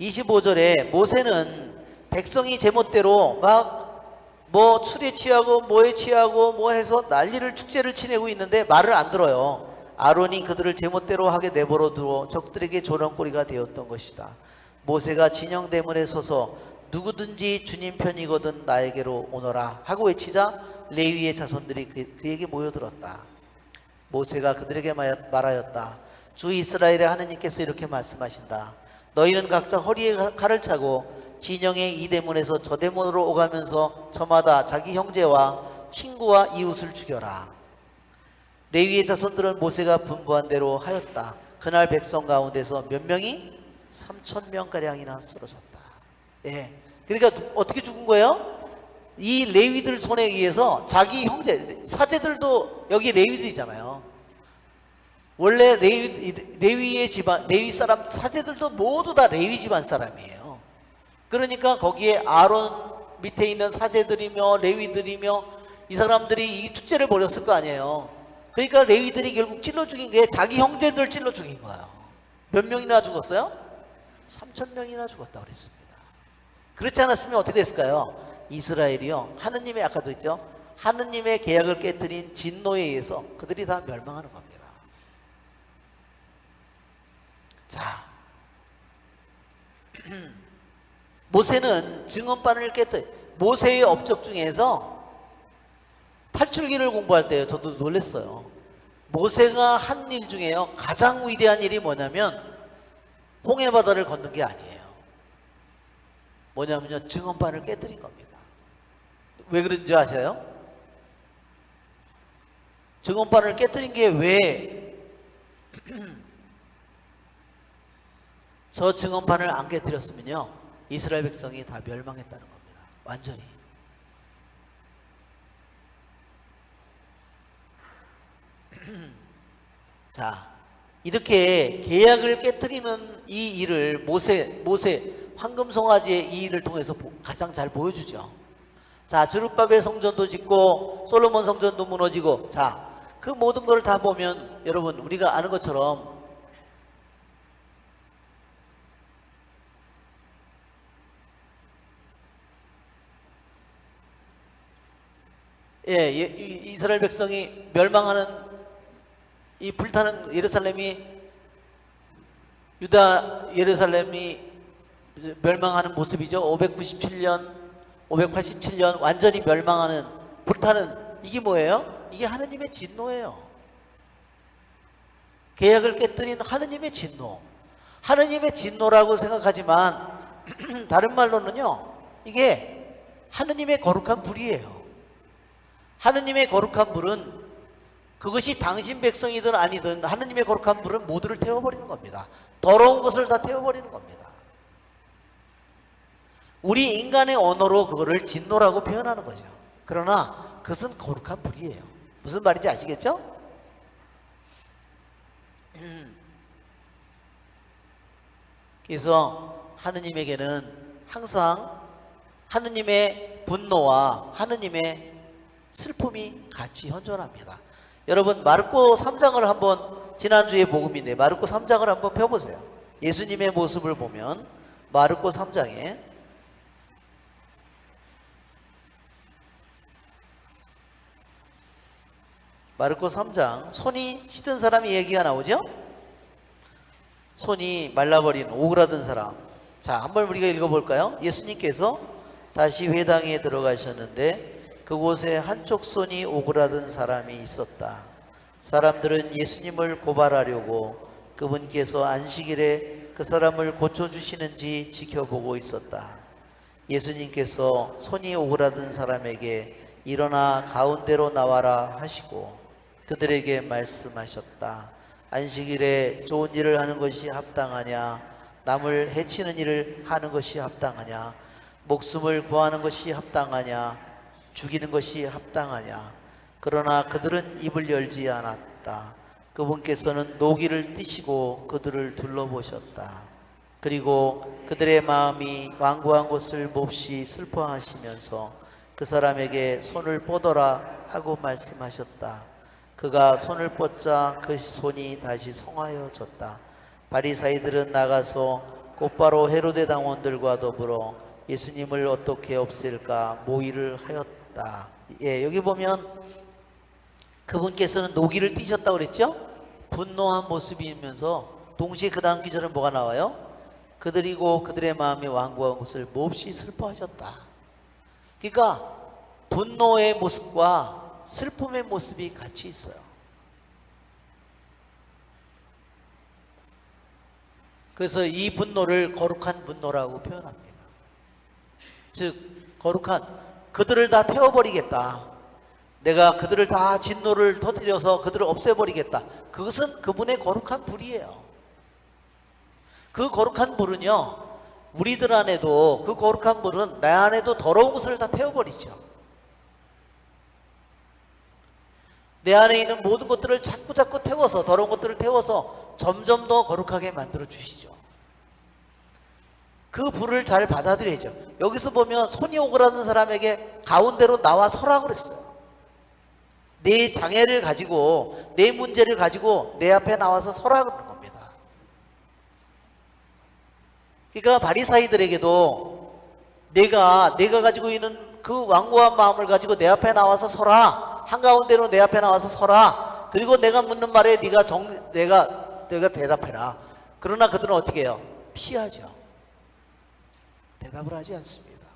25절에 모세는 백성이 제멋대로 막 뭐 술에 취하고 뭐에 취하고 뭐 해서 난리를, 축제를 치내고 있는데 말을 안 들어요. 아론이 그들을 제멋대로 하게 내버려 두어 적들에게 조롱거리가 되었던 것이다. 모세가 진영대문에 서서 누구든지 주님 편이거든 나에게로 오너라 하고 외치자 레위의 자손들이 그에게 모여들었다. 모세가 그들에게 말하였다. 주 이스라엘의 하느님께서 이렇게 말씀하신다. 너희는 각자 허리에 칼을 차고 진영의 이 대문에서 저 대문으로 오가면서 저마다 자기 형제와 친구와 이웃을 죽여라. 레위의 자손들은 모세가 분부한 대로 하였다. 그날 백성 가운데서 몇 명이? 3,000명가량이나 쓰러졌다. 예. 그러니까 어떻게 죽은 거예요? 이 레위들 손에 의해서 자기 형제, 사제들도 여기 레위들이잖아요. 원래 레위의 집안, 레위 사람, 사제들도 모두 다 레위 집안 사람이에요. 그러니까 거기에 아론 밑에 있는 사제들이며 레위들이며 이 사람들이 이 축제를 벌였을 거 아니에요. 그러니까 레위들이 결국 찔러 죽인 게 자기 형제들 찔러 죽인 거예요. 몇 명이나 죽었어요? 3,000명이나 죽었다 그랬습니다. 그렇지 않았으면 어떻게 됐을까요? 이스라엘이요, 하느님의, 아까도 있죠, 하느님의 계약을 깨뜨린 진노에 의해서 그들이 다 멸망하는 겁니다. 자, 모세는 증언반을 모세의 업적 중에서 탈출기를 공부할 때요, 저도 놀랐어요. 모세가 한 일 중에요, 가장 위대한 일이 뭐냐면 홍해 바다를 건넌 게 아니에요. 뭐냐면요, 증언반을 깨뜨린 겁니다. 왜 그런지 아세요? 증언반을 깨뜨린 게 왜 저 증언반을 안 깨뜨렸으면요, 이스라엘 백성이 다 멸망했다는 겁니다. 완전히. 자, 이렇게 계약을 깨뜨리는 이 일을 모세 황금송아지의 이 일을 통해서 가장 잘 보여주죠. 자, 주룻바벨 성전도 짓고 솔로몬 성전도 무너지고, 자, 그 모든 걸 다 보면 여러분 우리가 아는 것처럼 이스라엘 백성이 멸망하는, 이 불타는 예루살렘이 멸망하는 모습이죠. 587년 완전히 멸망하는, 불타는, 이게 뭐예요? 이게 하느님의 진노예요. 계약을 깨뜨린 하느님의 진노. 하느님의 진노라고 생각하지만 다른 말로는요, 이게 하느님의 거룩한 불이에요. 하느님의 거룩한 불은, 그것이 당신 백성이든 아니든 하느님의 거룩한 불은 모두를 태워버리는 겁니다. 더러운 것을 다 태워버리는 겁니다. 우리 인간의 언어로 그거를 진노라고 표현하는 거죠. 그러나 그것은 거룩한 불이에요. 무슨 말인지 아시겠죠? 그래서 하느님에게는 항상 하느님의 분노와 하느님의 슬픔이 같이 현존합니다. 여러분, 마르코 3장을 한번, 지난주에 복음인데 마르코 3장을 한번 펴보세요. 예수님의 모습을 보면 마르코 3장에 마르코 3장, 손이 시든 사람이 얘기가 나오죠? 손이 말라버린, 오그라든 사람. 자, 한번 우리가 읽어볼까요? 예수님께서 다시 회당에 들어가셨는데 그곳에 한쪽 손이 오그라든 사람이 있었다. 사람들은 예수님을 고발하려고 그분께서 안식일에 그 사람을 고쳐주시는지 지켜보고 있었다. 예수님께서 손이 오그라든 사람에게 일어나 가운데로 나와라 하시고 그들에게 말씀하셨다. 안식일에 좋은 일을 하는 것이 합당하냐? 남을 해치는 일을 하는 것이 합당하냐? 목숨을 구하는 것이 합당하냐? 죽이는 것이 합당하냐? 그러나 그들은 입을 열지 않았다. 그분께서는 노기를 띠시고 그들을 둘러보셨다. 그리고 그들의 마음이 완고한 것을 몹시 슬퍼하시면서 그 사람에게 손을 뻗어라 하고 말씀하셨다. 그가 손을 뻗자 그 손이 다시 성하여졌다. 바리사이들은 나가서 곧바로 헤로데 당원들과 더불어 예수님을 어떻게 없앨까 모의를 하였다. 여기 보면 그분께서는 노기를 띠셨다고 그랬죠? 분노한 모습이면서 동시에 그 다음 기절은 뭐가 나와요? 그들이고 그들의 마음이 완고한 것을 몹시 슬퍼하셨다. 그러니까 분노의 모습과 슬픔의 모습이 같이 있어요. 그래서 이 분노를 거룩한 분노라고 표현합니다. 즉 거룩한, 그들을 다 태워버리겠다, 내가 그들을 다 진노를 터뜨려서 그들을 없애버리겠다, 그것은 그분의 거룩한 불이에요. 그 거룩한 물은요, 우리들 안에도, 그 거룩한 물은 내 안에도 더러운 것을 다 태워버리죠. 내 안에 있는 모든 것들을 자꾸 태워서, 더러운 것들을 태워서 점점 더 거룩하게 만들어 주시죠. 그 불을 잘 받아들여야죠. 여기서 보면 손이 오그라든 사람에게 가운데로 나와 서라 그랬어요. 내 장애를 가지고, 내 문제를 가지고 내 앞에 나와서 서라 그러는 겁니다. 그러니까 바리사이들에게도 내가 가지고 있는 그 완고한 마음을 가지고 내 앞에 나와서 서라. 한가운데로 내 앞에 나와서 서라. 그리고 내가 묻는 말에 내가 대답해라. 그러나 그들은 어떻게 해요? 피하죠. 대답을 하지 않습니다.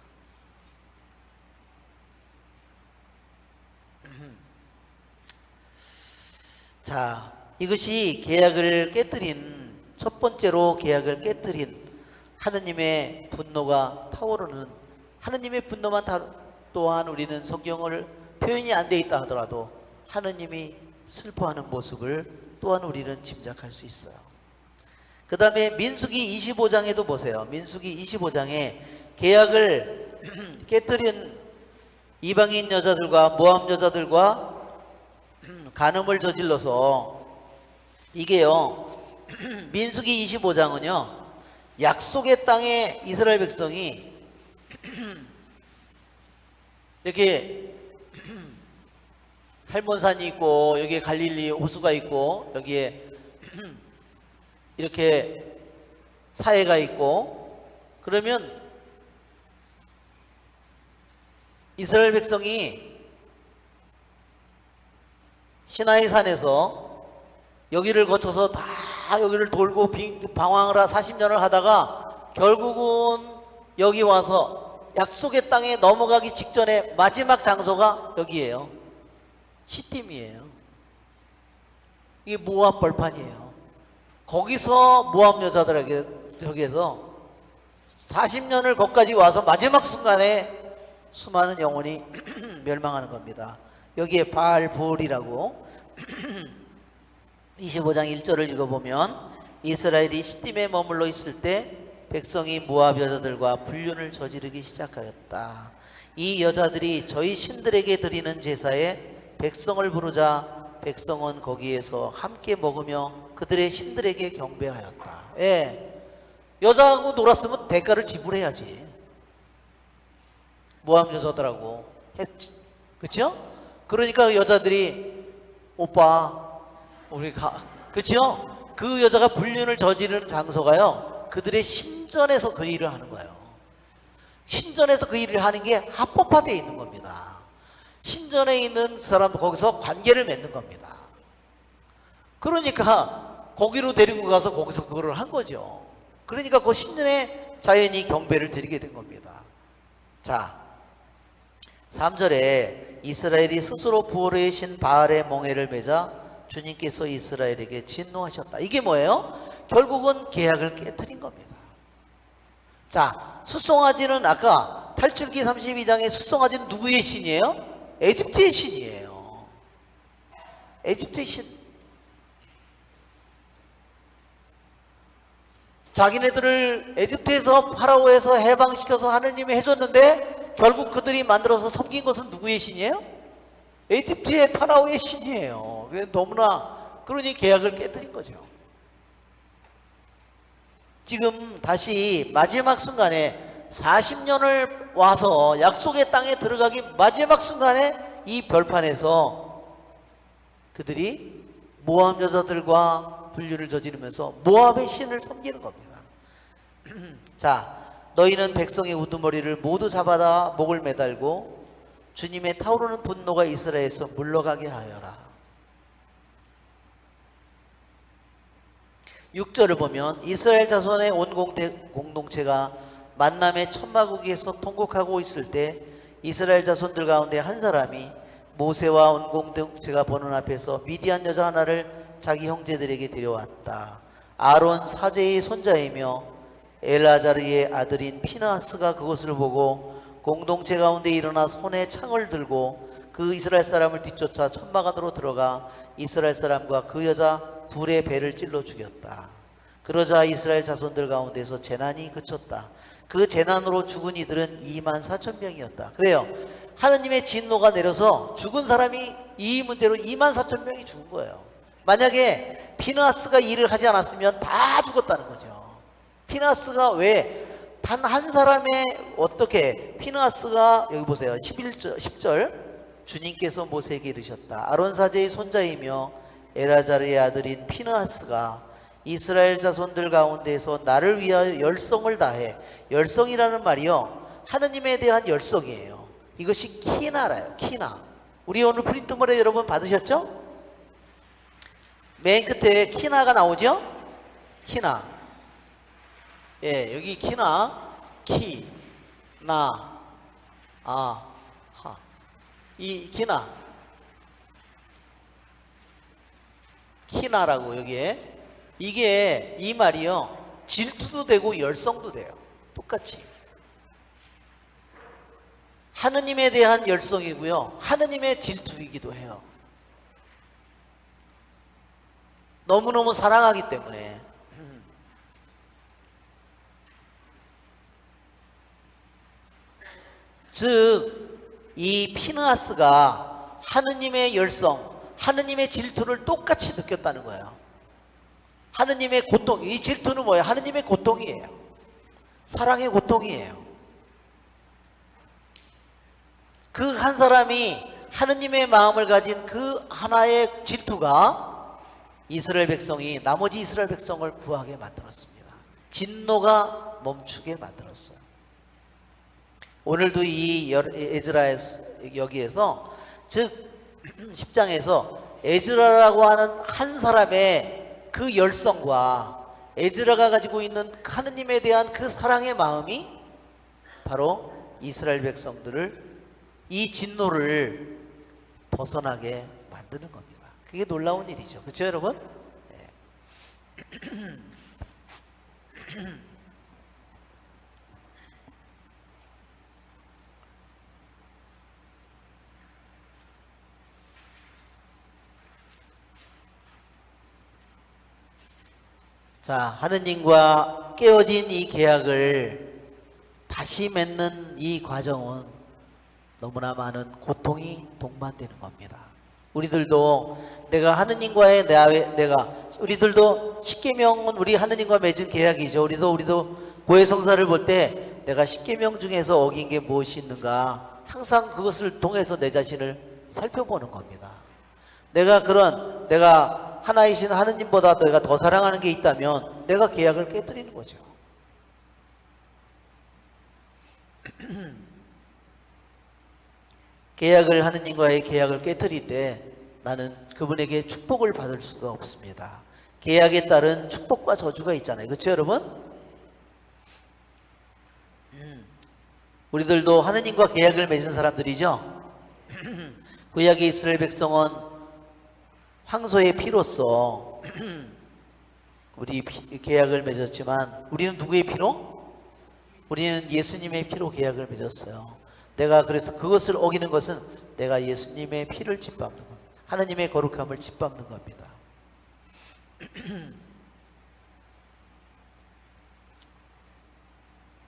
자, 이것이 계약을 깨뜨린, 첫 번째로 계약을 깨뜨린 하느님의 분노가 타오르는, 하느님의 분노만 또한 우리는 성경을 표현이 안 돼 있다 하더라도 하느님이 슬퍼하는 모습을 또한 우리는 짐작할 수 있어요. 그 다음에 민수기 25장에도 보세요. 민수기 25장에 계약을 깨뜨린 이방인 여자들과 모압 여자들과 간음을 저질러서, 이게요, 민수기 25장은요, 약속의 땅에 이스라엘 백성이 이렇게 할몬산이 있고, 여기에 갈릴리 호수가 있고, 여기에 이렇게 사해가 있고, 그러면 이스라엘 백성이 시나이 산에서 여기를 거쳐서 다 여기를 돌고 방황을 40년을 하다가 결국은 여기 와서 약속의 땅에 넘어가기 직전에 마지막 장소가 여기예요. 시딤이에요. 이게 모압 벌판이에요. 거기서 모압 여자들에게 저기에서 40년을 거기까지 와서 마지막 순간에 수많은 영혼이 멸망하는 겁니다. 여기에 바알불이라고 25장 1절을 읽어보면, 이스라엘이 시딤에 머물러 있을 때 백성이 모압 여자들과 불륜을 저지르기 시작하였다. 이 여자들이 저희 신들에게 드리는 제사에 백성을 부르자 백성은 거기에서 함께 먹으며 그들의 신들에게 경배하였다. 예, 여자하고 놀았으면 대가를 지불해야지. 모압 여자들하고 했지, 그렇죠? 그러니까 여자들이 오빠 우리 그렇죠? 그 여자가 불륜을 저지르는 장소가요, 그들의 신전에서 그 일을 하는 거예요. 신전에서 그 일을 하는 게 합법화되어 있는 겁니다. 신전에 있는 사람 거기서 관계를 맺는 겁니다. 그러니까 거기로 데리고 가서 거기서 그거를 한 거죠. 그러니까 그 신전에 자연히 경배를 드리게 된 겁니다. 자, 3절에 이스라엘이 스스로 부활의 신 바알의 멍에를 매자 주님께서 이스라엘에게 진노하셨다. 이게 뭐예요? 결국은 계약을 깨뜨린 겁니다. 자, 숫송아지는 아까 탈출기 32장의 숫송아지는 누구의 신이에요? 에집트의 신이에요. 에집트의 신. 자기네들을 에집트에서 파라오에서 해방시켜서 하느님이 해줬는데 결국 그들이 만들어서 섬긴 것은 누구의 신이에요? 에집트의 파라오의 신이에요. 너무나, 그러니 계약을 깨뜨린 거죠. 지금 다시 마지막 순간에 40년을 와서 약속의 땅에 들어가기 마지막 순간에 이 벌판에서 그들이 모압 여자들과 불륜을 저지르면서 모압의 신을 섬기는 겁니다. 자, 너희는 백성의 우두머리를 모두 잡아다 목을 매달고 주님의 타오르는 분노가 이스라엘에서 물러가게 하여라. 6절을 보면 이스라엘 자손의 온 공동체가 만남의 천마국에서 통곡하고 있을 때 이스라엘 자손들 가운데 한 사람이 모세와 온 공동체가 보는 앞에서 미디안 여자 하나를 자기 형제들에게 데려왔다. 아론 사제의 손자이며 엘아자르의 아들인 피나스가 그것을 보고 공동체 가운데 일어나 손에 창을 들고 그 이스라엘 사람을 뒤쫓아 천막 안으로 들어가 이스라엘 사람과 그 여자 둘의 배를 찔러 죽였다. 그러자 이스라엘 자손들 가운데서 재난이 그쳤다. 그 재난으로 죽은 이들은 24,000명이었다. 그래요. 하느님의 진노가 내려서 죽은 사람이 이 문제로 24,000명이 죽은 거예요. 만약에 피느하스가 일을 하지 않았으면 다 죽었다는 거죠. 피느하스가 왜 단 한 사람의 어떻게 피느하스가 여기 보세요. 10절 주님께서 모세에게 이르셨다. 아론 사제의 손자이며 엘아자르의 아들인 피느하스가 이스라엘 자손들 가운데서 나를 위하여 열성을 다해. 열성이라는 말이요, 하느님에 대한 열성이에요. 이것이 키나라요. 키나. 우리 오늘 프린트물에 여러분 받으셨죠? 맨 끝에 키나가 나오죠? 키나. 예, 여기 키나, 키, 나, 아, 하. 이 키나. 키나라고 여기에. 이게 이 말이요, 질투도 되고 열성도 돼요. 똑같이. 하느님에 대한 열성이고요, 하느님의 질투이기도 해요. 너무너무 사랑하기 때문에. 즉, 이 피느하스가 하느님의 열성, 하느님의 질투를 똑같이 느꼈다는 거예요. 하느님의 고통, 이 질투는 뭐예요? 하느님의 고통이에요. 사랑의 고통이에요. 그 한 사람이 하느님의 마음을 가진 그 하나의 질투가 이스라엘 백성이, 나머지 이스라엘 백성을 구하게 만들었습니다. 진노가 멈추게 만들었어요. 오늘도 이 에즈라 여기에서, 즉 10장에서 에즈라라고 하는 한 사람의 그 열성과 에즈라가 가지고 있는 하느님에 대한 그 사랑의 마음이 바로 이스라엘 백성들을, 이 진노를 벗어나게 만드는 겁니다. 그게 놀라운 일이죠. 그렇죠 여러분? 네. 자, 하느님과 깨어진 이 계약을 다시 맺는 이 과정은 너무나 많은 고통이 동반되는 겁니다. 우리들도 내가 하느님과의 우리들도 십계명은 우리 하느님과 맺은 계약이죠. 우리도 고해성사를 볼 때 내가 십계명 중에서 어긴 게 무엇이 있는가, 항상 그것을 통해서 내 자신을 살펴보는 겁니다. 내가 하나이신 하느님보다 내가 더 사랑하는 게 있다면 내가 계약을 깨뜨리는 거죠. 하느님과의 계약을 깨뜨릴 때 나는 그분에게 축복을 받을 수가 없습니다. 계약에 따른 축복과 저주가 있잖아요. 그렇죠 여러분? 우리들도 하느님과 계약을 맺은 사람들이죠. 구약의 이스라엘 백성은 황소의 피로써 우리 계약을 맺었지만, 우리는 누구의 피로? 우리는 예수님의 피로 계약을 맺었어요. 그래서 그것을 어기는 것은 내가 예수님의 피를 짓밟는 겁니다. 하느님의 거룩함을 짓밟는 겁니다.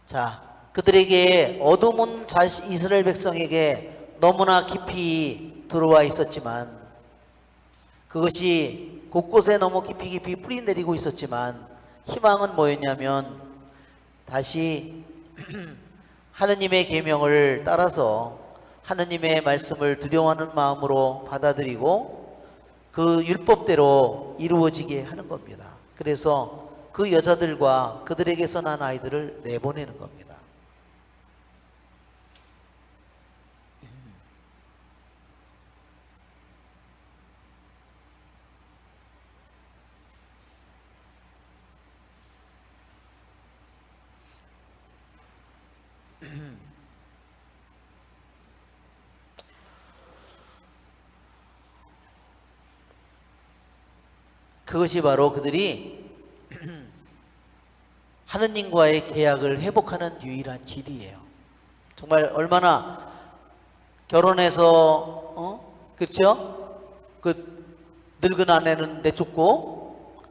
자, 그들에게 어둠은 이스라엘 백성에게 너무나 깊이 들어와 있었지만, 그것이 곳곳에 너무 깊이 뿌리 내리고 있었지만, 희망은 뭐였냐면 다시 하느님의 계명을 따라서 하느님의 말씀을 두려워하는 마음으로 받아들이고 그 율법대로 이루어지게 하는 겁니다. 그래서 그 여자들과 그들에게서 난 아이들을 내보내는 겁니다. 그것이 바로 그들이 하느님과의 계약을 회복하는 유일한 길이에요. 정말 얼마나 결혼해서 그렇죠? 그 늙은 아내는 내쫓고,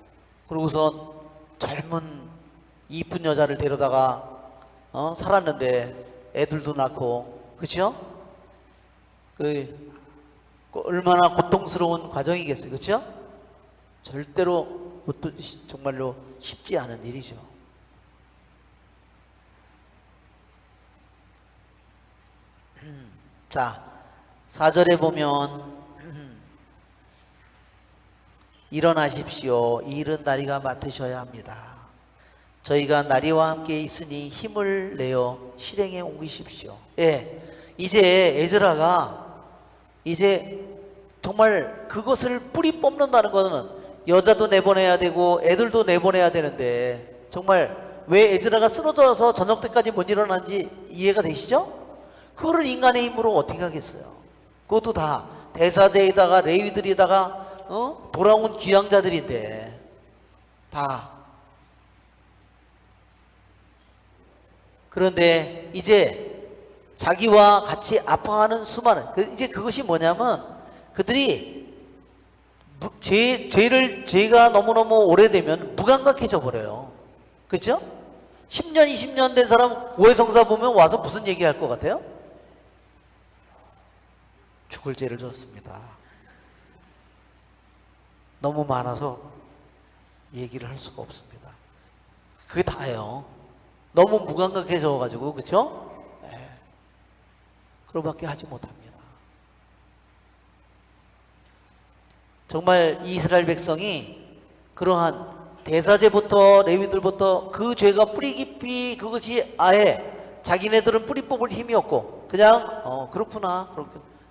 그러고서 젊은 이쁜 여자를 데려다가 살았는데 애들도 낳고, 그렇죠? 그 얼마나 고통스러운 과정이겠어요, 그렇죠? 절대로 그것도 정말로 쉽지 않은 일이죠. 자, 4절에 보면 일어나십시오. 이 일은 나리가 맡으셔야 합니다. 저희가 나리와 함께 있으니 힘을 내어 실행에 옮기십시오. 예, 이제 에즈라가 이제 정말 그것을 뿌리 뽑는다는 것은 여자도 내보내야 되고 애들도 내보내야 되는데, 정말 왜 에즈라가 쓰러져서 저녁 때까지 못 일어난지 이해가 되시죠? 그거를 인간의 힘으로 어떻게 하겠어요? 그것도 다 대사제에다가 레위들에다가 돌아온 귀양자들인데 다. 그런데 이제 자기와 같이 아파하는 수많은 이제 그것이 뭐냐면, 그들이 죄가 너무너무 오래되면 무감각해져 버려요. 그렇죠? 10년 20년 된 사람 고해성사 보면 와서 무슨 얘기할 것 같아요? 죽을 죄를 졌습니다. 너무 많아서 얘기를 할 수가 없습니다. 그게 다예요. 너무 무감각해져 가지고, 그렇죠? 네. 그거밖에 하지 못합니다. 정말 이스라엘 백성이 그러한 대사제부터 레위들부터 그 죄가 뿌리 깊이, 그것이 아예 자기네들은 뿌리 뽑을 힘이 없고 그냥 그렇구나,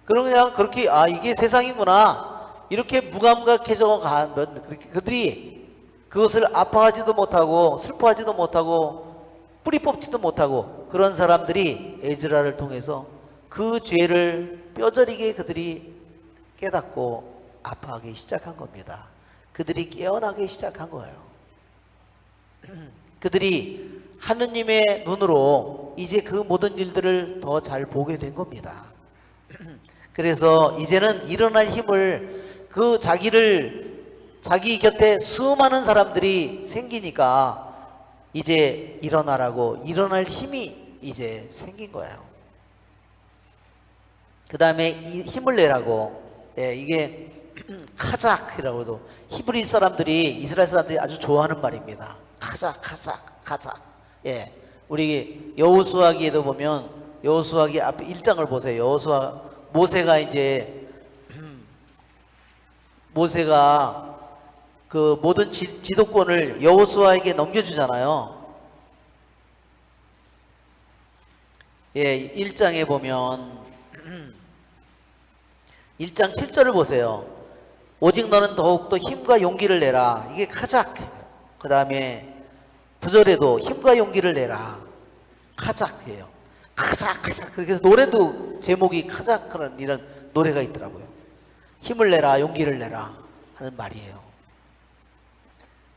그냥 그렇게 이게 세상이구나 이렇게 무감각해져 가면, 그렇게 그들이 그것을 아파하지도 못하고 슬퍼하지도 못하고 뿌리 뽑지도 못하고, 그런 사람들이 에즈라를 통해서 그 죄를 뼈저리게 그들이 깨닫고 아파하기 시작한 겁니다. 그들이 깨어나기 시작한 거예요. 그들이 하느님의 눈으로 이제 그 모든 일들을 더 잘 보게 된 겁니다. 그래서 이제는 일어날 힘을, 자기 곁에 수많은 사람들이 생기니까 이제 일어나라고, 일어날 힘이 이제 생긴 거예요. 그 다음에 힘을 내라고, 이게 카작이라고도, 히브리 사람들이, 이스라엘 사람들이 아주 좋아하는 말입니다. 카작. 예, 우리 여호수아기에도 보면, 여호수아기 앞에 1장을 보세요. 모세가 그 모든 지도권을 여호수아에게 넘겨주잖아요. 예, 1장에 보면 1장 7절을 보세요. 오직 너는 더욱더 힘과 용기를 내라. 이게 카작. 그 다음에 9절에도 힘과 용기를 내라. 카작이에요. 카작. 그렇게 해서 노래도 제목이 카작하는 이런 노래가 있더라고요. 힘을 내라, 용기를 내라 하는 말이에요.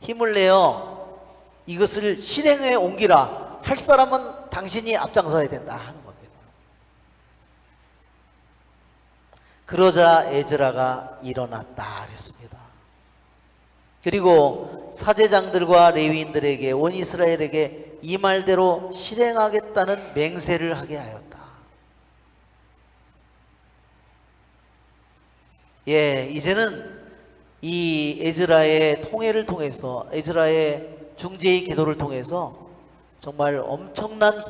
힘을 내어 이것을 실행에 옮기라. 할 사람은 당신이 앞장서야 된다 하는 겁니다. 그러자 에즈라가 일어났다 그랬습니다. 그리고 사제장들과 레위인들에게, 온 이스라엘에게 이 말대로 실행하겠다는 맹세를 하게 하였다. 예, 이제는 이 에즈라의 통해를 통해서, 에즈라의 중재의 기도를 통해서 정말 엄청난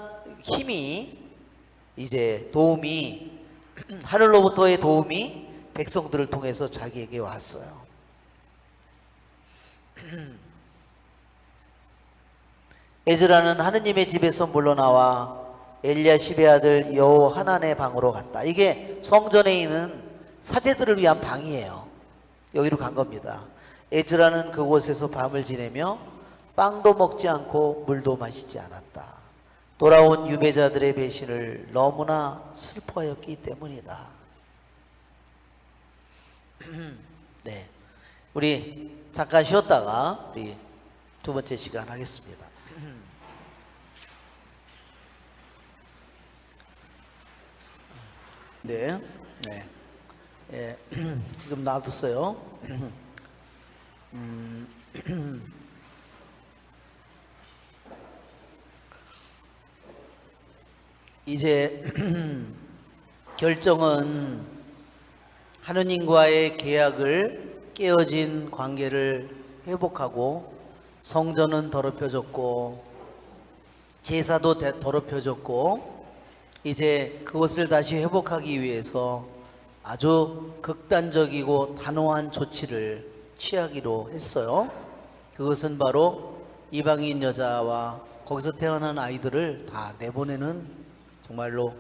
힘이, 이제 도움이, 하늘로부터의 도움이 백성들을 통해서 자기에게 왔어요. 에즈라는 하느님의 집에서 물러나와 엘리야십의 아들 여호하난의 방으로 갔다. 이게 성전에 있는 사제들을 위한 방이에요. 여기로 간 겁니다. 에즈라는 그곳에서 밤을 지내며 빵도 먹지 않고 물도 마시지 않았다. 돌아온 유배자들의 배신을 너무나 슬퍼하였기 때문이다. 네, 우리 잠깐 쉬었다가 우리 두 번째 시간 하겠습니다. 네, 지금 놔뒀어요. 이제 결정은 하느님과의 계약을 깨어진 관계를 회복하고 성전은 더럽혀졌고 제사도 더럽혀졌고 이제 그것을 다시 회복하기 위해서 아주 극단적이고 단호한 조치를 취하기로 했어요. 그것은 바로 이방인 여자와 거기서 태어난 아이들을 다 내보내는 정말로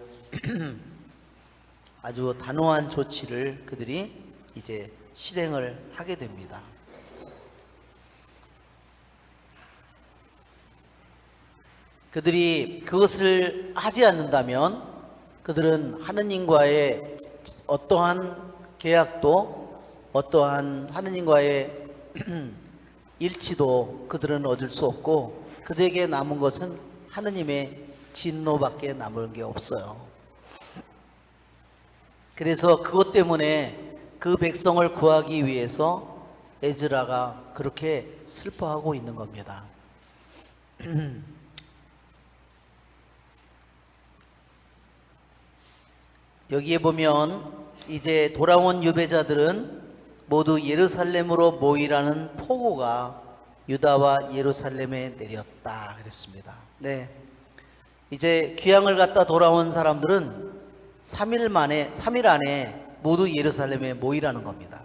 아주 단호한 조치를 그들이 이제 실행을 하게 됩니다. 그들이 그것을 하지 않는다면 그들은 하느님과의 어떠한 계약도 어떠한 하느님과의 일치도 그들은 얻을 수 없고 그들에게 남은 것은 하느님의 진노밖에 남은 게 없어요. 그래서 그것 때문에 그 백성을 구하기 위해서 에즈라가 그렇게 슬퍼하고 있는 겁니다. 여기에 보면 이제 돌아온 유배자들은 모두 예루살렘으로 모이라는 포고가 유다와 예루살렘에 내렸다 그랬습니다. 네. 이제 귀향을 갔다 돌아온 사람들은 3일 안에 모두 예루살렘에 모이라는 겁니다.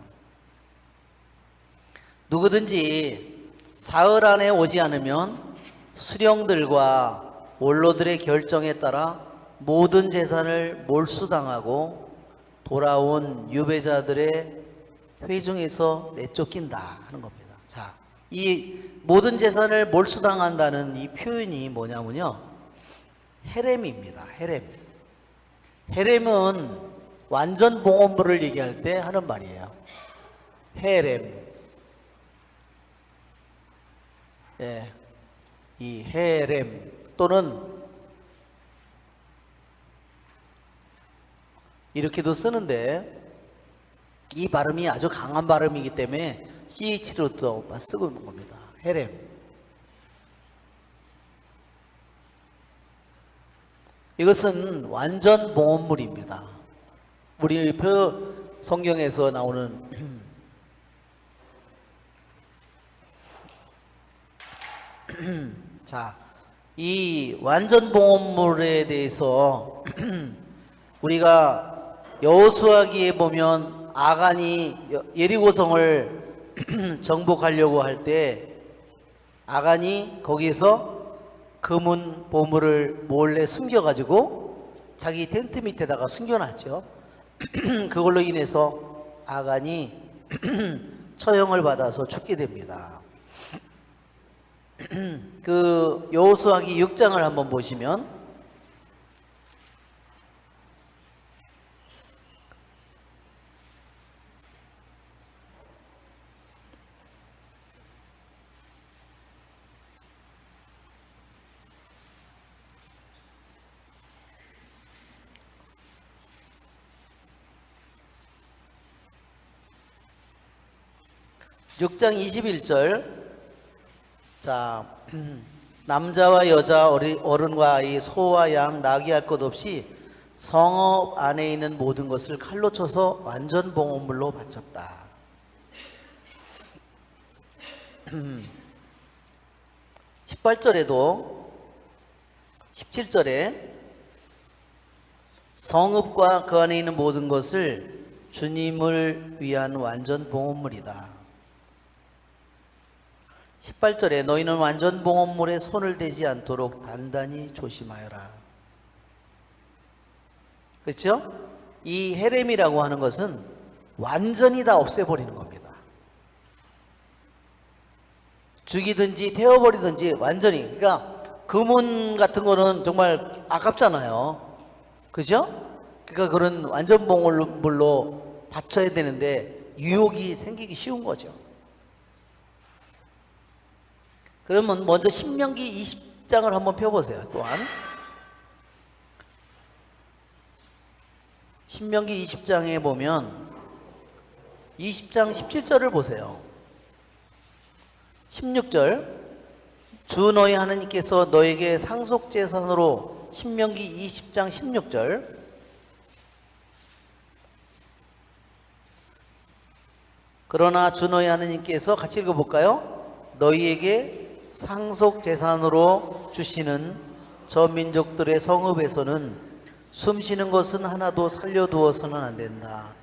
누구든지 사흘 안에 오지 않으면 수령들과 원로들의 결정에 따라 모든 재산을 몰수당하고 돌아온 유배자들의 회중에서 내쫓긴다 하는 겁니다. 자, 이 모든 재산을 몰수당한다는 이 표현이 뭐냐면요, 헤렘입니다. 헤렘은 완전 봉헌물을 얘기할 때 하는 말이에요. 헤렘. 예, 이 헤렘 또는 이렇게도 쓰는데 이 발음이 아주 강한 발음이기 때문에 CH로 또 쓰고 있는 겁니다. 헤렘. 이것은 완전 봉헌물입니다. 우리 성경에서 나오는 자, 이 완전 봉헌물에 대해서 우리가 여호수아기에 보면 아간이 예리고성을 정복하려고 할 때 아간이 거기서 금은 보물을 몰래 숨겨가지고 자기 텐트 밑에다가 숨겨놨죠. 그걸로 인해서 아간이 처형을 받아서 죽게 됩니다. 그 여호수아기 6장을 한번 보시면 (6장 21절) 자, 남자와 여자 어른과 아이 소와 양 나귀 할 것 없이 성읍 안에 있는 모든 것을 칼로 쳐서 완전 봉헌물로 바쳤다. 18절에도 17절에 성읍과 그 안에 있는 모든 것을 주님을 위한 완전 봉헌물이다. 18절에 너희는 완전 봉헌물에 손을 대지 않도록 단단히 조심하여라. 그렇죠? 이 헤렘이라고 하는 것은 완전히 다 없애버리는 겁니다. 죽이든지 태워버리든지 완전히. 그러니까 금은 같은 거는 정말 아깝잖아요. 그죠? 그러니까 그런 완전 봉헌물로 바쳐야 되는데 유혹이 생기기 쉬운 거죠. 그러면 먼저 신명기 20장을 한번 펴보세요. 또한 신명기 20장에 보면 20장 17절을 보세요. 16절 주 너희 하나님께서 너에게 상속제사장으로 신명기 20장 16절. 그러나 주 너희 하느님께서 같이 읽어볼까요? 너희에게 상속 재산으로 주시는 저 민족들의 성읍에서는 숨쉬는 것은 하나도 살려두어서는 안 된다.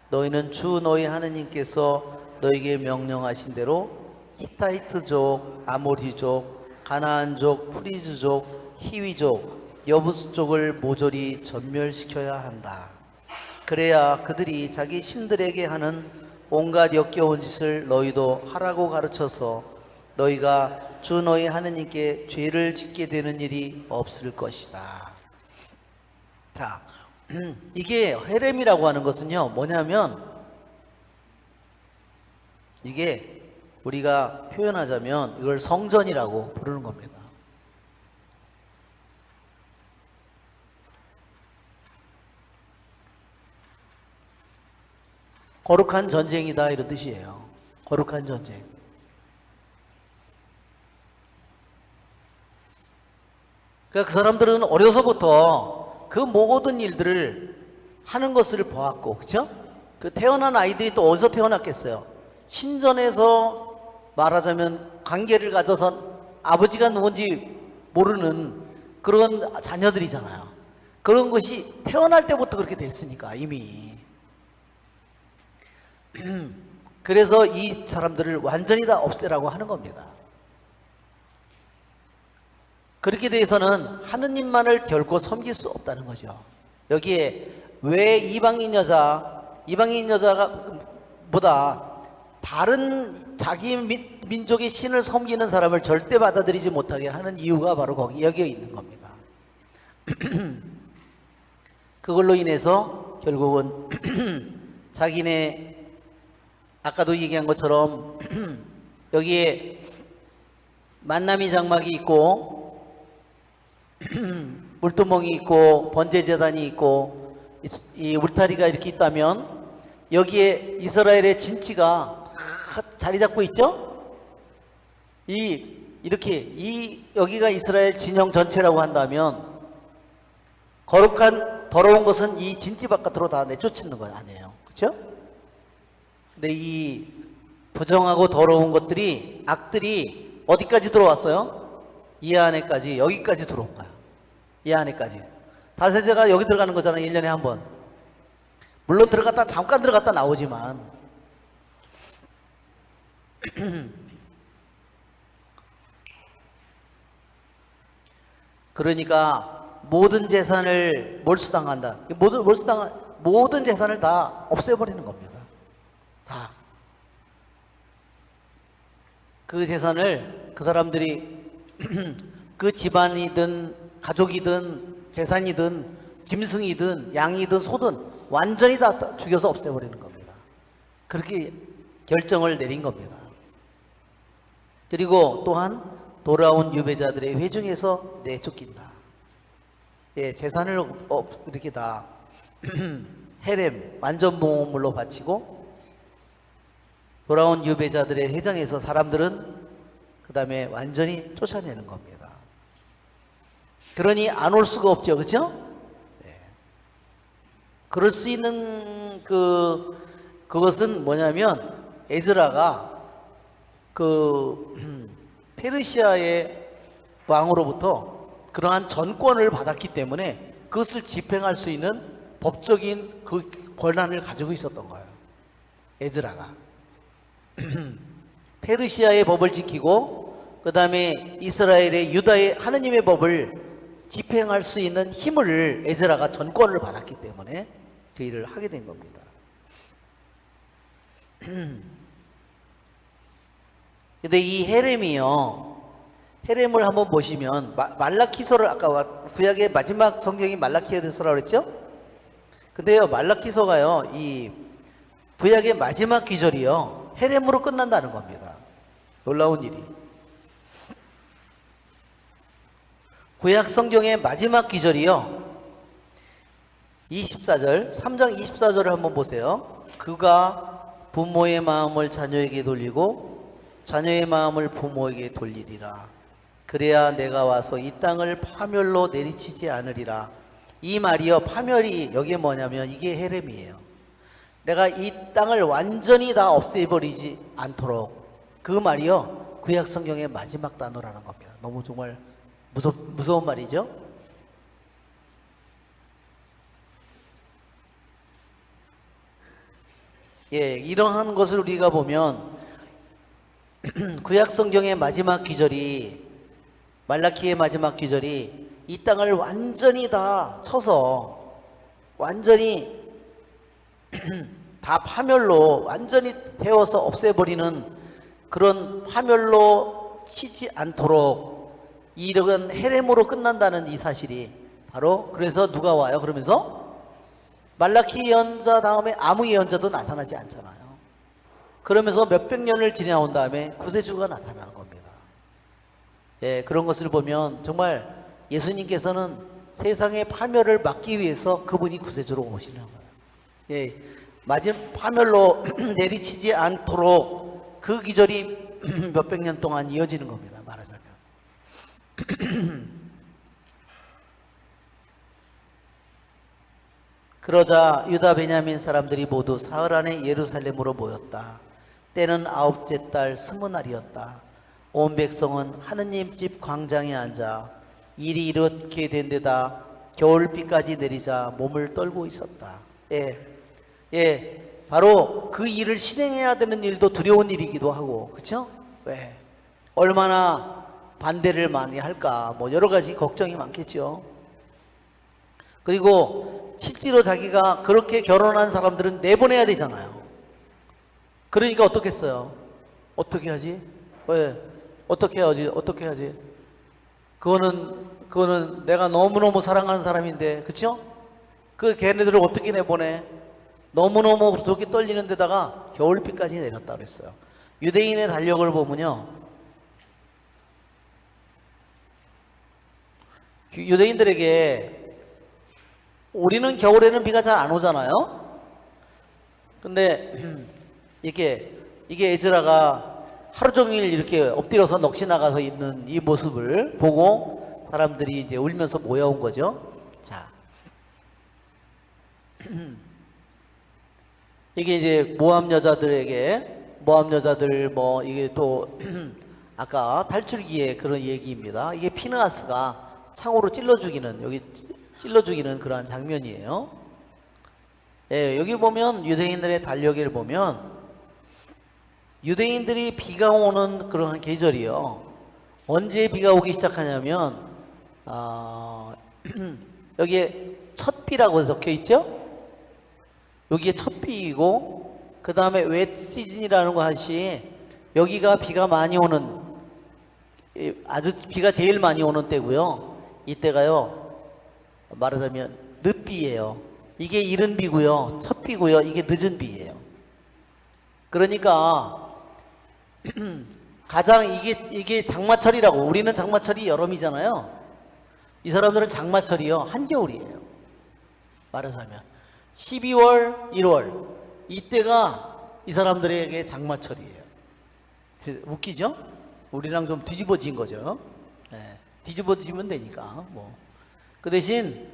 너희는 주 너희 하느님께서 너희에게 명령하신 대로 히타이트족, 아모리족, 가나안족, 프리즈족, 히위족, 여부스족을 모조리 전멸시켜야 한다. 그래야 그들이 자기 신들에게 하는 온갖 역겨운 짓을 너희도 하라고 가르쳐서 너희가 주 너희 하느님께 죄를 짓게 되는 일이 없을 것이다. 자, 이게 헤렘이라고 하는 것은요, 뭐냐면 이게 우리가 표현하자면 이걸 성전이라고 부르는 겁니다. 거룩한 전쟁이다 이런 뜻이에요. 거룩한 전쟁. 그러니까 그 사람들은 어려서부터 그 모든 일들을 하는 것을 보았고, 그렇죠? 그 태어난 아이들이 또 어디서 태어났겠어요? 신전에서 말하자면 관계를 가져서 아버지가 누군지 모르는 그런 자녀들이잖아요. 그런 것이 태어날 때부터 그렇게 됐으니까 이미. 그래서 이 사람들을 완전히 다 없애라고 하는 겁니다. 그렇게 돼서는 하느님만을 결코 섬길 수 없다는 거죠. 여기에 왜 이방인 여자가 보다 다른 자기 민족의 신을 섬기는 사람을 절대 받아들이지 못하게 하는 이유가 바로 여기에 있는 겁니다. 그걸로 인해서 결국은 자기네 아까도 얘기한 것처럼 여기에 만남이 장막이 있고 물두멍이 있고 번제제단이 있고 이 울타리가 이렇게 있다면 여기에 이스라엘의 진치가 자리 잡고 있죠? 여기가 이스라엘 진영 전체라고 한다면 거룩한 더러운 것은 이 진지 바깥으로 다 내쫓는 건 아니에요. 그렇죠? 근데 이 부정하고 더러운 것들이 악들이 어디까지 들어왔어요? 이 안에까지, 여기까지 들어온 거야. 이 안에까지. 다세제가 여기 들어가는 거잖아요. 1년에 한 번. 물론 잠깐 들어갔다 나오지만 그러니까 모든 재산을 몰수당한다. 모든 재산을 다 없애버리는 겁니다. 다. 그 재산을 그 사람들이 그 집안이든 가족이든 재산이든 짐승이든 양이든 소든 완전히 다 죽여서 없애버리는 겁니다. 그렇게 결정을 내린 겁니다. 그리고 또한 돌아온 유배자들의 회중에서 내쫓긴다. 예, 재산을 이렇게 다 헤렘 완전봉헌물로 바치고 돌아온 유배자들의 회장에서 사람들은 그 다음에 완전히 쫓아내는 겁니다. 그러니 안 올 수가 없죠. 그렇죠? 네. 그럴 수 있는 그것은 뭐냐면 에즈라가 페르시아의 왕으로부터 그러한 전권을 받았기 때문에 그것을 집행할 수 있는 법적인 그 권한을 가지고 있었던 거예요. 에즈라가. 페르시아의 법을 지키고 그 다음에 이스라엘의 유다의 하느님의 법을 집행할 수 있는 힘을 에즈라가 전권을 받았기 때문에 그 일을 하게 된 겁니다. 근데 이 헤렘이요, 헤렘을 한번 보시면 말라키서를 아까 구약의 마지막 성경이 말라키서라고 그랬죠? 근데요, 말라키서가요, 이 구약의 마지막 귀절이요, 헤렘으로 끝난다는 겁니다. 놀라운 일이. 구약 성경의 마지막 귀절이요, 24절, 3장 24절을 한번 보세요. 그가 부모의 마음을 자녀에게 돌리고 자녀의 마음을 부모에게 돌리리라. 그래야 내가 와서 이 땅을 파멸로 내리치지 않으리라. 이 말이요, 파멸이 여기에 뭐냐면 이게 헤렘이에요. 내가 이 땅을 완전히 다 없애버리지 않도록, 그 말이요 구약 성경의 마지막 단어라는 겁니다. 너무 정말 무서운 말이죠. 예, 이러한 것을 우리가 보면 구약 성경의 마지막 기절이, 말라키의 마지막 기절이 이 땅을 완전히 다 쳐서 완전히 다 파멸로 완전히 태워서 없애버리는 그런 파멸로 치지 않도록 이런 헤렘으로 끝난다는 이 사실이 바로, 그래서 누가 와요? 그러면서 말라키 예언자 다음에 아무 예언자도 나타나지 않잖아요. 그러면서 몇백 년을 지나온 다음에 구세주가 나타나는 겁니다. 예, 그런 것을 보면 정말 예수님께서는 세상의 파멸을 막기 위해서 그분이 구세주로 오시는 거예요. 예, 파멸로 내리치지 않도록 그 기절이 몇백 년 동안 이어지는 겁니다. 말하자면. 그러자 유다 베냐민 사람들이 모두 사흘 안에 예루살렘으로 모였다. 때는 아홉째 달 스무날이었다. 온 백성은 하느님 집 광장에 앉아 일이 이렇게 된 데다 겨울비까지 내리자 몸을 떨고 있었다. 바로 그 일을 실행해야 되는 일도 두려운 일이기도 하고, 그렇죠? 왜? 얼마나 반대를 많이 할까, 뭐 여러 가지 걱정이 많겠죠. 그리고 실제로 자기가 그렇게 결혼한 사람들은 내보내야 되잖아요. 그러니까 어떻게 했어요? 어떻게 하지? 왜? 어떻게 하지? 그거는 내가 너무너무 사랑하는 사람인데, 그쵸? 그 걔네들을 어떻게 내보내? 너무너무 그렇게 떨리는 데다가 겨울비까지 내렸다 그랬어요. 유대인의 달력을 보면요, 유대인들에게 우리는 겨울에는 비가 잘 안 오잖아요. 근데 이게 에즈라가 하루 종일 이렇게 엎드려서 넋이 나가서 있는 이 모습을 보고 사람들이 이제 울면서 모여온 거죠. 자, 이게 이제 모압 여자들 뭐 이게 또 아까 탈출기의 그런 얘기입니다. 이게 피느하스가 창으로 찔러 죽이는 그러한 장면이에요. 예, 여기 보면 유대인들의 달력을 보면 유대인들이 비가 오는 그런 계절이요. 언제 비가 오기 시작하냐면 여기에 첫비라고 적혀 있죠. 여기에 첫비이고, 그 다음에 웻 시즌이라는 것이 여기가 비가 많이 오는, 아주 비가 제일 많이 오는 때고요. 이때가요, 말하자면 늦비예요. 이게 이른 비고요, 첫비고요, 이게 늦은 비예요. 그러니까 가장 이게 장마철이라고, 우리는 장마철이 여름이잖아요. 이 사람들은 장마철이요, 한겨울이에요. 말하자면 12월, 1월 이때가 이 사람들에게 장마철이에요. 웃기죠? 우리랑 좀 뒤집어진 거죠. 네, 뒤집어지면 되니까 뭐. 그 대신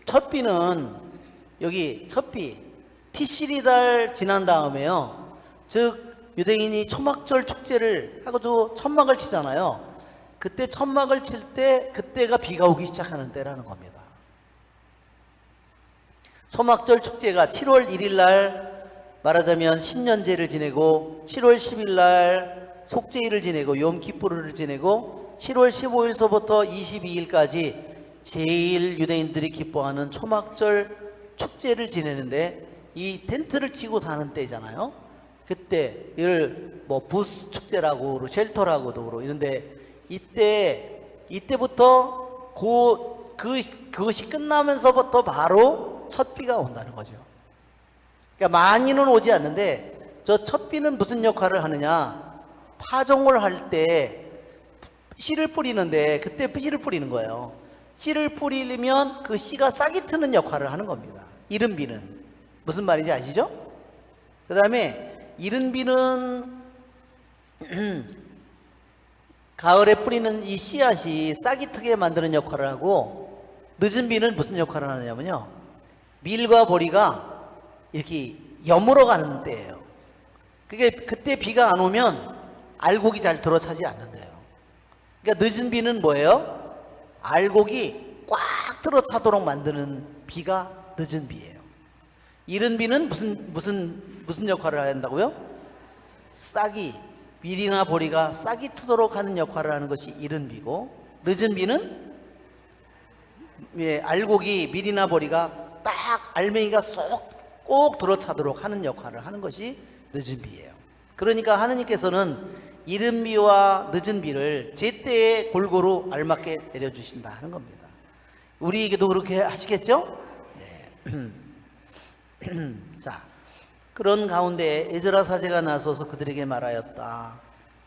첫비는 여기 첫비 티시리달 지난 다음에요, 즉 유대인이 초막절 축제를 하고 천막을 치잖아요. 그때 천막을 칠 때 그때가 비가 오기 시작하는 때라는 겁니다. 초막절 축제가 7월 1일 날 말하자면 신년제를 지내고, 7월 10일 날 속죄일을 지내고, 욤키푸르를 지내고, 7월 15일서부터 22일까지 제일 유대인들이 기뻐하는 초막절 축제를 지내는데, 이 텐트를 치고 사는 때잖아요. 그때 이를 뭐 부스 축제라고 쉘터라고도 그러고 이런데, 이때부터 그것이 끝나면서부터 바로 첫 비가 온다는 거죠. 그러니까 많이는 오지 않는데, 저 첫 비는 무슨 역할을 하느냐, 파종을 할 때 씨를 뿌리는데 그때 씨를 뿌리는 거예요. 씨를 뿌리려면 그 씨가 싹이 트는 역할을 하는 겁니다. 이른 비는 무슨 말인지 아시죠? 그 다음에 이른 비는 가을에 뿌리는 이 씨앗이 싹이 트게 만드는 역할을 하고, 늦은 비는 무슨 역할을 하느냐면요, 밀과 보리가 이렇게 여물어 가는 때예요. 그때 비가 안 오면 알곡이 잘 들어차지 않는데요. 그러니까 늦은 비는 뭐예요? 알곡이 꽉 들어차도록 만드는 비가 늦은 비예요. 이른 비는 무슨 역할을 한다고요? 싹이, 밀이나 보리가 싹이 트도록 하는 역할을 하는 것이 이른 비고, 늦은 비는 알곡이, 밀이나 보리가 딱 알맹이가 쏙 꼭 들어차도록 하는 역할을 하는 것이 늦은 비예요. 그러니까 하느님께서는 이른 비와 늦은 비를 제때에 골고루 알맞게 내려주신다 하는 겁니다. 우리에게도 그렇게 하시겠죠? 네. 자, 그런 가운데 에스라 사제가 나서서 그들에게 말하였다.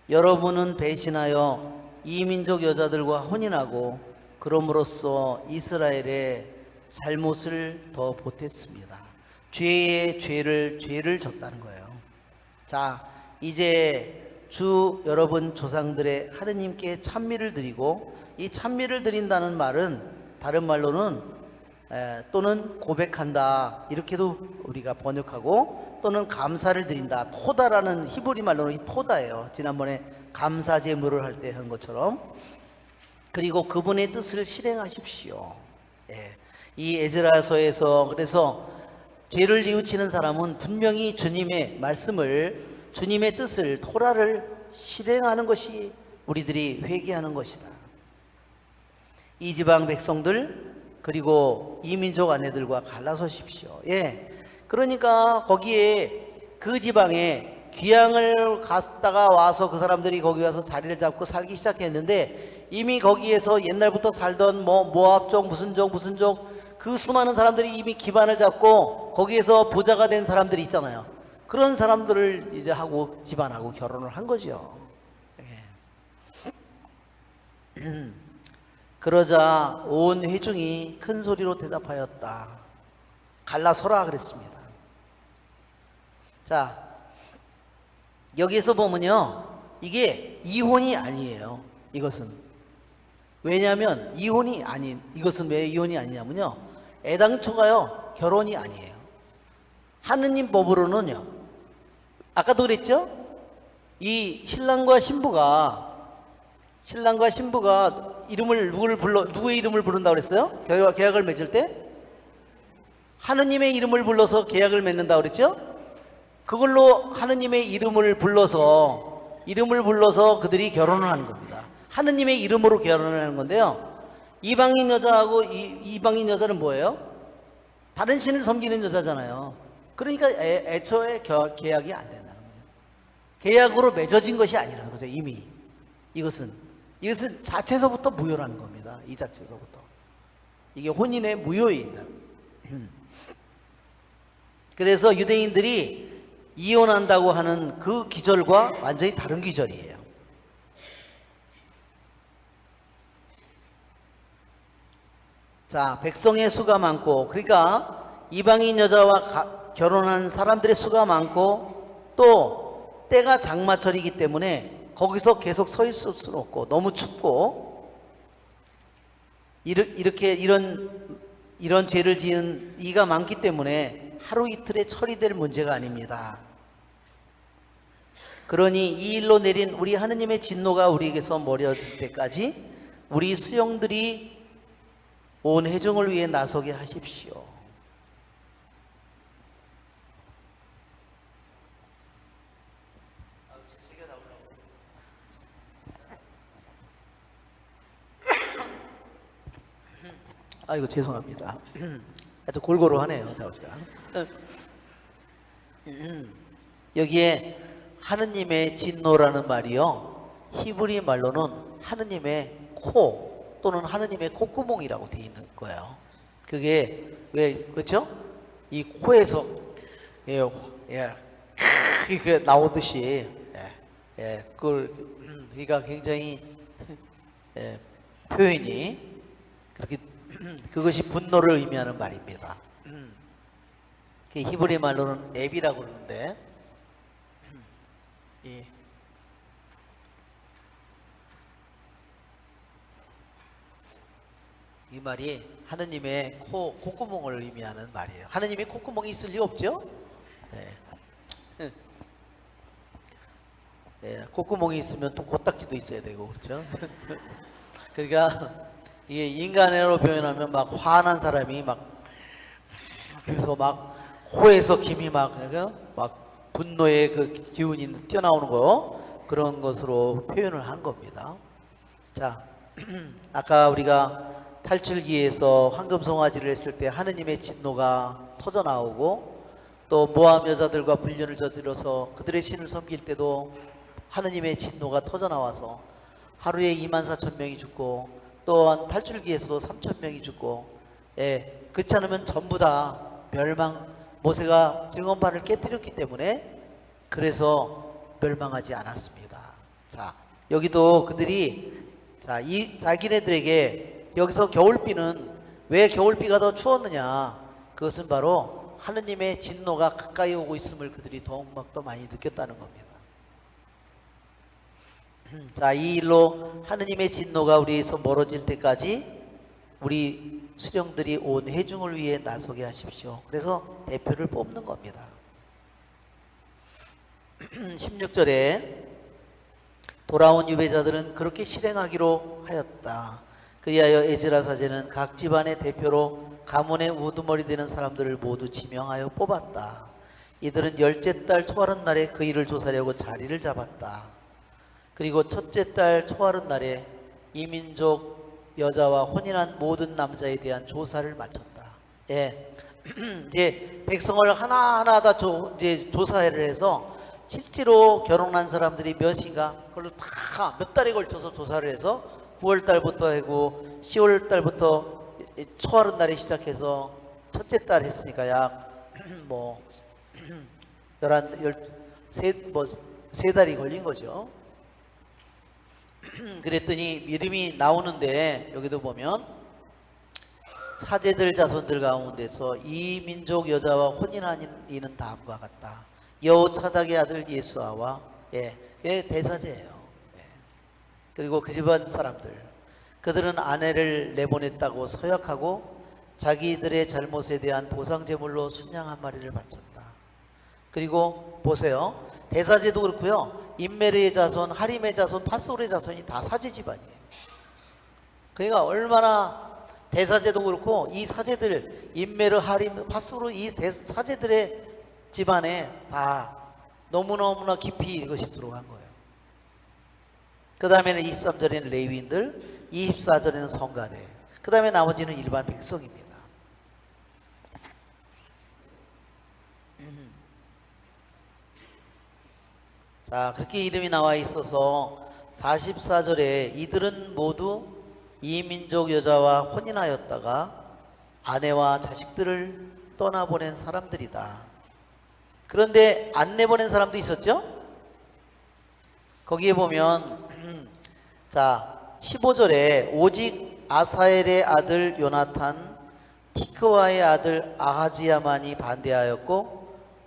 여러분은 배신하여 이민족 여자들과 혼인하고 그럼으로써 이스라엘의 잘못을 더 보탰습니다. 죄의 죄를 졌다는 거예요. 자, 이제 주 여러분 조상들의 하느님께 찬미를 드리고, 이 찬미를 드린다는 말은 다른 말로는 또는 고백한다, 이렇게도 우리가 번역하고, 또는 감사를 드린다, 토다라는 히브리 말로는 이 토다예요. 지난번에 감사 제물을 할 때 한 것처럼. 그리고 그분의 뜻을 실행하십시오. 이 에스라서에서 그래서 죄를 뉘우치는 사람은 분명히 주님의 말씀을, 주님의 뜻을, 토라를 실행하는 것이 우리들이 회개하는 것이다. 이 지방 백성들 그리고 이민족 아내들과 갈라서십시오. 그러니까 거기에 그 지방에 귀향을 갔다가 와서 그 사람들이 거기 와서 자리를 잡고 살기 시작했는데, 이미 거기에서 옛날부터 살던 모압족 무슨 족 그 수많은 사람들이 이미 기반을 잡고 거기에서 부자가 된 사람들이 있잖아요. 그런 사람들을 이제 하고 집안하고 결혼을 한 거죠. 그러자 온 회중이 큰 소리로 대답하였다. 갈라서라 그랬습니다. 자, 여기에서 보면요, 이게 이혼이 아니에요. 이것은 왜냐하면 이것은 왜 이혼이 아니냐면요, 애당초가요 결혼이 아니에요. 하느님 법으로는요, 아까도 그랬죠, 이 신랑과 신부가 누구의 이름을 부른다고 그랬어요? 계약을 맺을 때 하느님의 이름을 불러서 계약을 맺는다고 그랬죠? 그걸로 하느님의 이름을 불러서 그들이 결혼을 하는 겁니다. 하느님의 이름으로 결혼을 하는 건데요, 이방인 여자하고 이방인 여자는 뭐예요? 다른 신을 섬기는 여자잖아요. 그러니까 애초에 계약이 안 된다는 거예요. 계약으로 맺어진 것이 아니라는 거죠. 이미 이것은 자체서부터 무효라는 겁니다. 이 자체서부터 이게 혼인의 무효입니다. 그래서 유대인들이 이혼한다고 하는 그 기절과 완전히 다른 기절이에요. 자, 백성의 수가 많고, 그러니까 이방인 여자와 결혼한 사람들의 수가 많고, 또 때가 장마철이기 때문에 거기서 계속 서 있을 수는 없고, 너무 춥고, 이런 죄를 지은 이가 많기 때문에 하루 이틀에 처리될 문제가 아닙니다. 그러니 이 일로 내린 우리 하느님의 진노가 우리에게서 멀어질 때까지 우리 수령들이 온 회중을 위해 나서게 하십시오. 아이고 죄송합니다. 하여튼 골고루 하네요. 여기에 하느님의 진노라는 말이요, 히브리 말로는 하느님의 코 또는 하느님의 콧구멍이라고 되어 있는 거예요. 그게 왜 그렇죠? 이 코에서 그게 나오듯이 그러니까 굉장히 표현이 그렇게 그것이 분노를 의미하는 말입니다. 히브리 말로는 앱이라고 그러는데, 이 말이 하느님의 콧구멍을 의미하는 말이에요. 하느님의 콧구멍이 있을 리 없죠? 네. 네, 콧구멍이 있으면 또 코딱지도 있어야 되고, 그렇죠? 그러니까 이게 인간으로 표현하면 막 화난 사람이 막 그래서 막 호에서 김이 막 분노의 그 기운이 튀어나오는 거, 그런 것으로 표현을 한 겁니다. 자, 아까 우리가 탈출기에서 황금송아지를 했을 때 하느님의 진노가 터져 나오고, 또 모함 여자들과 불륜을 저질러서 그들의 신을 섬길 때도 하느님의 진노가 터져 나와서 하루에 24,000명이 죽고, 또한 탈출기에서도 3,000명이 죽고, 그렇지 않으면 전부 다 멸망, 모세가 증언판을 깨뜨렸기 때문에 그래서 멸망하지 않았습니다. 자, 여기도 그들이 자기네들에게 여기서 겨울비는 왜 겨울비가 더 추웠느냐, 그것은 바로 하느님의 진노가 가까이 오고 있음을 그들이 더 많이 느꼈다는 겁니다. 자, 이 일로 하느님의 진노가 우리에서 멀어질 때까지 우리 수령들이 온 회중을 위해 나서게 하십시오. 그래서 대표를 뽑는 겁니다. 16절에 돌아온 유배자들은 그렇게 실행하기로 하였다. 그리하여 에즈라 사제는 각 집안의 대표로 가문의 우두머리 되는 사람들을 모두 지명하여 뽑았다. 이들은 열째 달 초하룻 날에 그 일을 조사하려고 자리를 잡았다. 그리고 첫째 달 초하룻 날에 이민족 여자와 혼인한 모든 남자에 대한 조사를 마쳤다. 이제 백성을 하나하나 다 이제 조사를 해서 실제로 결혼한 사람들이 몇인가, 그걸로 다 몇 달에 걸쳐서 조사를 해서 9월 달부터 하고 10월 달부터 초하룻 날에 시작해서 첫째 달 했으니까 약 세 달이 걸린 거죠. 그랬더니 이름이 나오는데, 여기도 보면 사제들 자손들 가운데서 이 민족 여자와 혼인한 이는 다음과 같다. 여호차닥의 아들 예수아와, 그게 대사제예요. 그리고 그 집안 사람들, 그들은 아내를 내보냈다고 서약하고 자기들의 잘못에 대한 보상제물로 순양 한 마리를 바쳤다. 그리고 보세요, 대사제도 그렇고요, 인메르의 자손, 하림의 자손, 파솔의 자손이 다 사제 집안이에요. 그러니까 얼마나 대사제도 그렇고 이 사제들, 인메르, 하림, 파솔, 이 사제들의 집안에 다 너무너무나 깊이 이것이 들어간 거예요. 그 다음에는 23절에는 레위인들, 24절에는 성가대, 그 다음에 나머지는 일반 백성입니다. 자, 그렇게 이름이 나와 있어서 44절에 이들은 모두 이민족 여자와 혼인하였다가 아내와 자식들을 떠나보낸 사람들이다. 그런데 안 내보낸 사람도 있었죠? 거기에 보면 자, 15절에 오직 아사엘의 아들 요나탄, 티크와의 아들 아하지야만이 반대하였고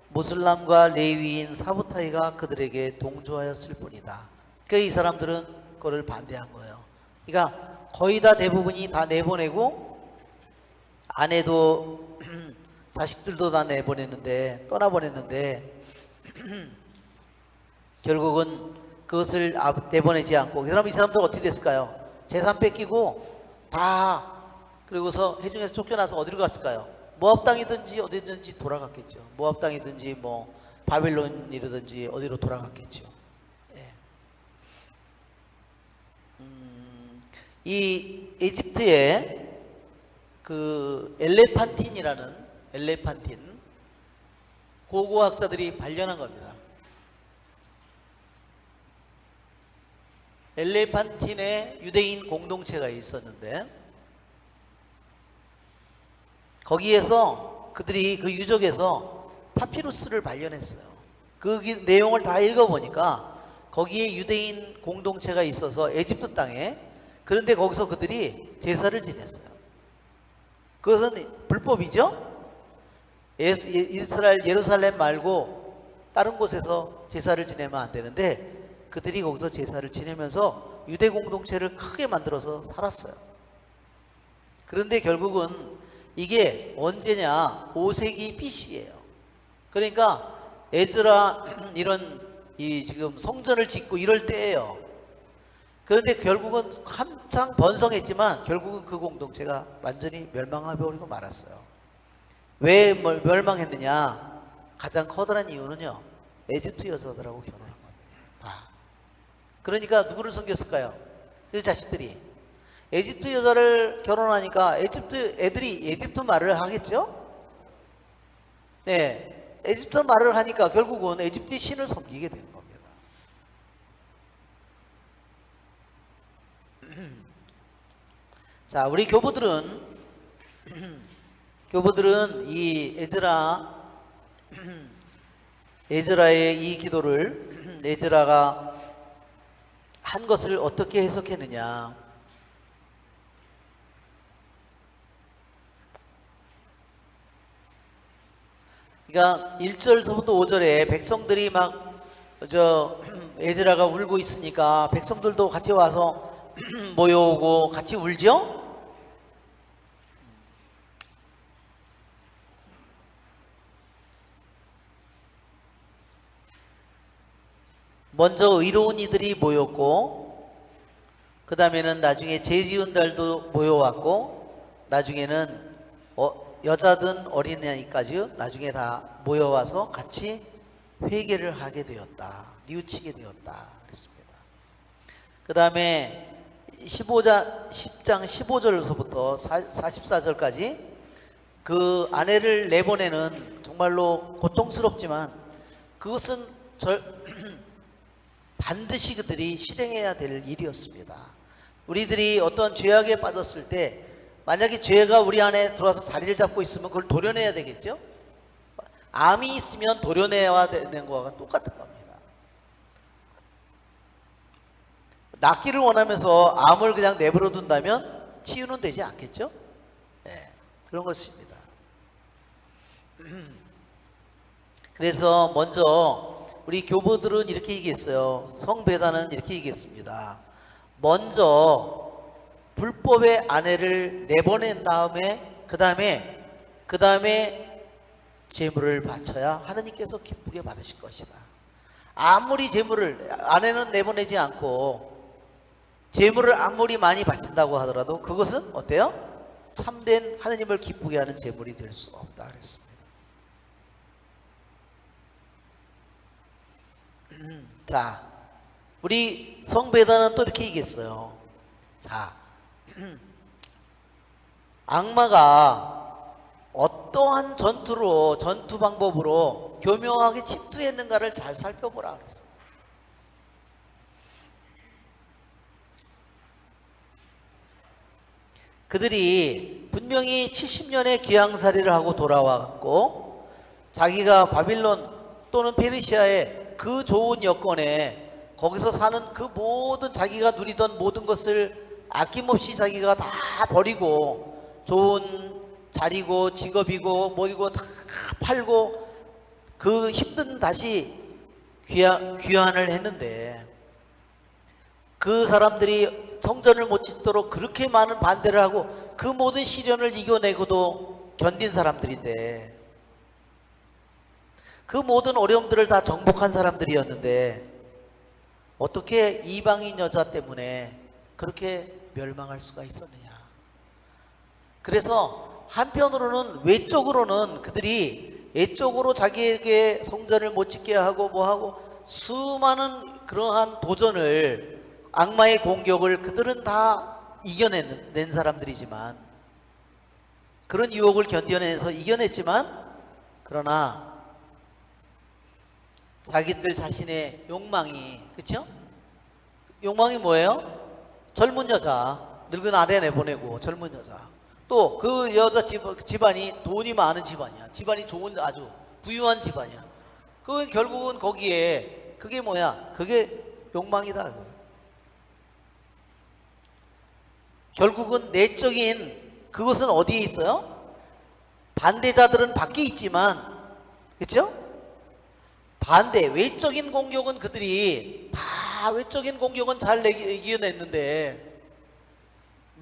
무슬람과 레위인 사부타이가 그들에게 동조하였을 뿐이다. 그러니까 이 사람들은 그걸 반대한 거예요. 그러니까 거의 다 대부분이 다 내보내고 아내도 자식들도 다 내보냈는데, 떠나보냈는데 결국은 그것을 내보내지 않고, 그럼 이 사람들 어떻게 됐을까요? 재산 뺏기고 다, 그리고서 회중에서 쫓겨나서 어디로 갔을까요? 모압 땅이든지 어디든지 돌아갔겠죠. 모압 땅이든지 바벨론이라든지 어디로 돌아갔겠죠. 이 이집트에 그 엘레판틴이라는 고고학자들이 발견한 겁니다. 엘레판틴에 유대인 공동체가 있었는데, 거기에서 그들이 그 유적에서 파피루스를 발견했어요. 그 내용을 다 읽어보니까 거기에 유대인 공동체가 있어서 에집트 땅에, 그런데 거기서 그들이 제사를 지냈어요. 그것은 불법이죠? 이스라엘 예루살렘 말고 다른 곳에서 제사를 지내면 안 되는데 그들이 거기서 제사를 지내면서 유대 공동체를 크게 만들어서 살았어요. 그런데 결국은 이게 언제냐? 5세기 BC예요. 그러니까 에즈라 이런 이 지금 성전을 짓고 이럴 때예요. 그런데 결국은 한창 번성했지만 결국은 그 공동체가 완전히 멸망해버리고 말았어요. 왜 멸망했느냐? 가장 커다란 이유는요, 에집트 여자들하고 결혼한 겁니다. 그러니까 누구를 섬겼을까요? 그 자식들이. 에집트 여자를 결혼하니까 에집트 애들이 에집트 말을 하겠죠? 네, 에집트 말을 하니까 결국은 에집트 신을 섬기게 된 겁니다. 자, 우리 교부들은 이 에즈라의 이 기도를 에즈라가 한 것을 어떻게 해석했느냐? 그러니까 1절부터 5절에 백성들이 막 에즈라가 울고 있으니까 백성들도 같이 와서 모여오고 같이 울죠? 먼저 의로운 이들이 모였고, 그 다음에는 나중에 죄지은 달도 모여왔고, 나중에는 여자든 어린아이까지 나중에 다 모여와서 같이 회개를 하게 되었다. 뉘우치게 되었다. 그랬습니다. 그 다음에 10장 15절서부터 44절까지 그 아내를 내보내는 정말로 고통스럽지만 그것은 반드시 그들이 실행해야 될 일이었습니다. 우리들이 어떤 죄악에 빠졌을 때 만약에 죄가 우리 안에 들어와서 자리를 잡고 있으면 그걸 도려내야 되겠죠? 암이 있으면 도려내야 되는 거와 똑같은 겁니다. 낫기를 원하면서 암을 그냥 내버려 둔다면 치유는 되지 않겠죠? 네, 그런 것입니다. 그래서 먼저 우리 교부들은 이렇게 얘기했어요. 성배단은 이렇게 얘기했습니다. 먼저 불법의 아내를 내보낸 다음에 그 다음에 제물을 바쳐야 하느님께서 기쁘게 받으실 것이다. 아무리 아내는 내보내지 않고 제물을 아무리 많이 바친다고 하더라도 그것은 어때요? 참된 하느님을 기쁘게 하는 제물이 될 수 없다 그랬습니다. 자, 우리 성배단은 또 이렇게 얘기했어요. 자, 악마가 어떠한 전투 방법으로 교묘하게 침투했는가를 잘 살펴보라 그랬어요. 그들이 분명히 70년의 귀양살이를 하고 돌아와갖고 자기가 바빌론 또는 페르시아의 그 좋은 여건에 거기서 사는 그 모든 자기가 누리던 모든 것을 아낌없이 자기가 다 버리고 좋은 자리고 직업이고 뭐이고 다 팔고 그 힘든 다시 귀환을 했는데 그 사람들이 성전을 못 짓도록 그렇게 많은 반대를 하고 그 모든 시련을 이겨내고도 견딘 사람들인데 그 모든 어려움들을 다 정복한 사람들이었는데 어떻게 이방인 여자 때문에 그렇게 멸망할 수가 있었느냐. 그래서 한편으로는 외적으로는 그들이 외적으로 자기에게 성전을 못 짓게 하고 뭐하고 수많은 그러한 도전을 악마의 공격을 그들은 다 이겨낸 사람들이지만 그런 유혹을 견뎌내서 이겨냈지만 그러나 자기들 자신의 욕망이 그렇죠? 욕망이 뭐예요? 젊은 여자 늙은 아내 내보내고 젊은 여자 또 그 여자 집안이 돈이 많은 집안이야. 집안이 좋은 아주 부유한 집안이야. 그 결국은 거기에 그게 뭐야? 그게 욕망이다. 결국은 내적인 그것은 어디에 있어요? 반대자들은 밖에 있지만 그렇죠? 반대 외적인 공격은 그들이 다 외적인 공격은 잘 이겨냈는데